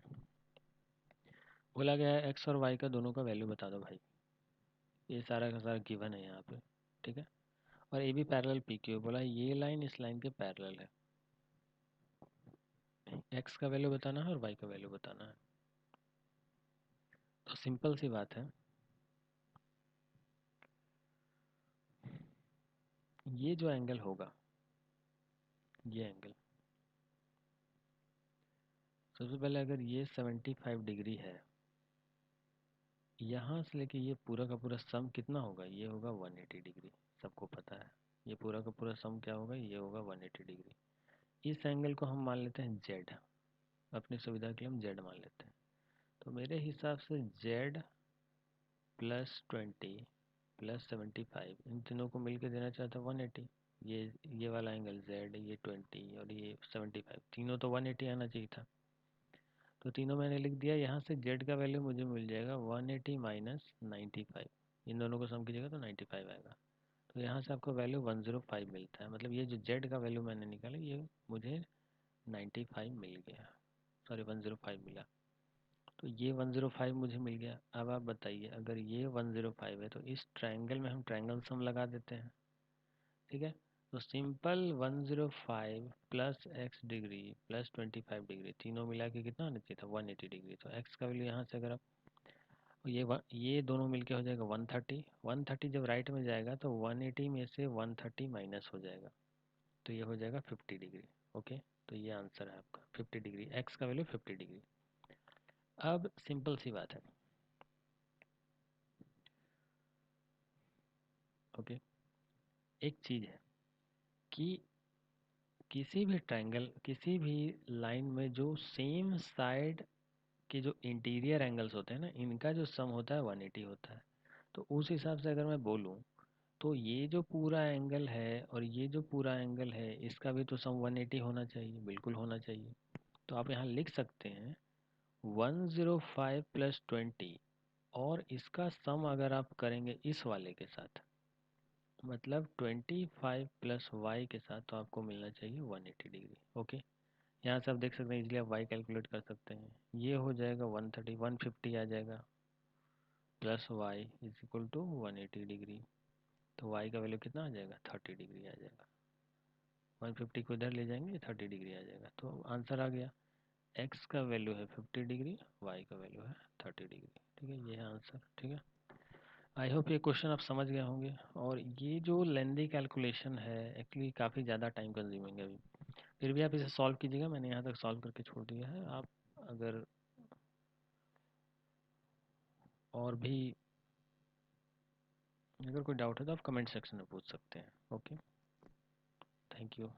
बोला गया है एक्स और वाई का दोनों का वैल्यू बता दो भाई। ये सारा का सारा गिवन है यहाँ पे। ठीक है, और A B parallel P Q, बोला ये लाइन इस लाइन के पैरेलल है। एक्स का वैल्यू बताना है और वाई का वैल्यू बताना है। तो सिंपल सी बात है, ये जो एंगल होगा, ये एंगल, सबसे पहले अगर ये 75 डिग्री है, यहाँ से लेके ये पूरा का पूरा सम कितना होगा? ये होगा 180 डिग्री, सबको पता है। ये पूरा का पूरा सम क्या होगा? ये होगा 180 डिग्री। इस एंगल को हम मान लेते हैं जेड, अपनी सुविधा के लिए हम जेड मान लेते हैं। तो मेरे हिसाब से जेड +20 +75, इन तीनों को मिलके देना चाहता है 180। ये वाला एंगल जेड, ये 20 और ये 75, तीनों तो 180 आना चाहिए था। तो तीनों मैंने लिख दिया। यहाँ से जेड का वैल्यू मुझे मिल जाएगा 180 - 95, इन दोनों को सम कीजिएगा तो 95 आएगा। तो यहाँ से आपको वैल्यू 105 मिलता है, मतलब ये जो जेड का वैल्यू मैंने निकाला ये मुझे 95 मिल गया, सॉरी 105 मिला। तो ये 105 मुझे मिल गया। अब आप बताइए, अगर ये 105 है तो इस ट्रायंगल में हम ट्रायंगल सम लगा देते हैं। ठीक है, तो simple 105 plus x degree plus 25 degree, तीनों मिला के कितना आना चाहिए था? 180 डिग्री। तो एक्स का वैल्यू यहाँ से अगर आप ये दोनों मिलके हो जाएगा 130। 130 जब राइट में जाएगा तो 180 में से 130 माइनस हो जाएगा, तो ये हो जाएगा 50 डिग्री। ओके, तो ये आंसर है आपका 50 डिग्री, एक्स का वैल्यू 50 डिग्री। अब सिंपल सी बात है। ओके, एक चीज़ है कि किसी भी ट्रायंगल, किसी भी लाइन में जो सेम साइड के जो इंटीरियर एंगल्स होते हैं ना, इनका जो सम होता है 180 होता है। तो उस हिसाब से अगर मैं बोलूँ तो ये जो पूरा एंगल है और ये जो पूरा एंगल है, इसका भी तो सम 180 होना चाहिए, बिल्कुल होना चाहिए। तो आप यहाँ लिख सकते हैं 105 प्लस 20 और इसका सम अगर आप करेंगे इस वाले के साथ, मतलब 25 प्लस वाई के साथ, तो आपको मिलना चाहिए 180 डिग्री। ओके, यहाँ से आप देख सकते हैं, इसलिए आप वाई कैलकुलेट कर सकते हैं। ये हो जाएगा 150 आ जाएगा, plus y is equal to 180 degree. तो वाई का वैल्यू कितना आ जाएगा, 30 डिग्री आ जाएगा। 150 को इधर ले जाएंगे, 30 डिग्री आ जाएगा। तो आंसर आ गया, एक्स का वैल्यू है 50 डिग्री, वाई का वैल्यू है 30 डिग्री। ठीक है, ये है आंसर। ठीक है, आई होप ये क्वेश्चन आप समझ गए होंगे। और ये जो लेंदी कैलकुलेशन है एक्चुअली काफ़ी ज़्यादा टाइम कंज्यूमिंग है अभी, फिर भी आप इसे सॉल्व कीजिएगा। मैंने यहाँ तक सॉल्व करके छोड़ दिया है। आप अगर और भी अगर कोई डाउट है तो आप कमेंट सेक्शन में पूछ सकते हैं। Okay, thank you.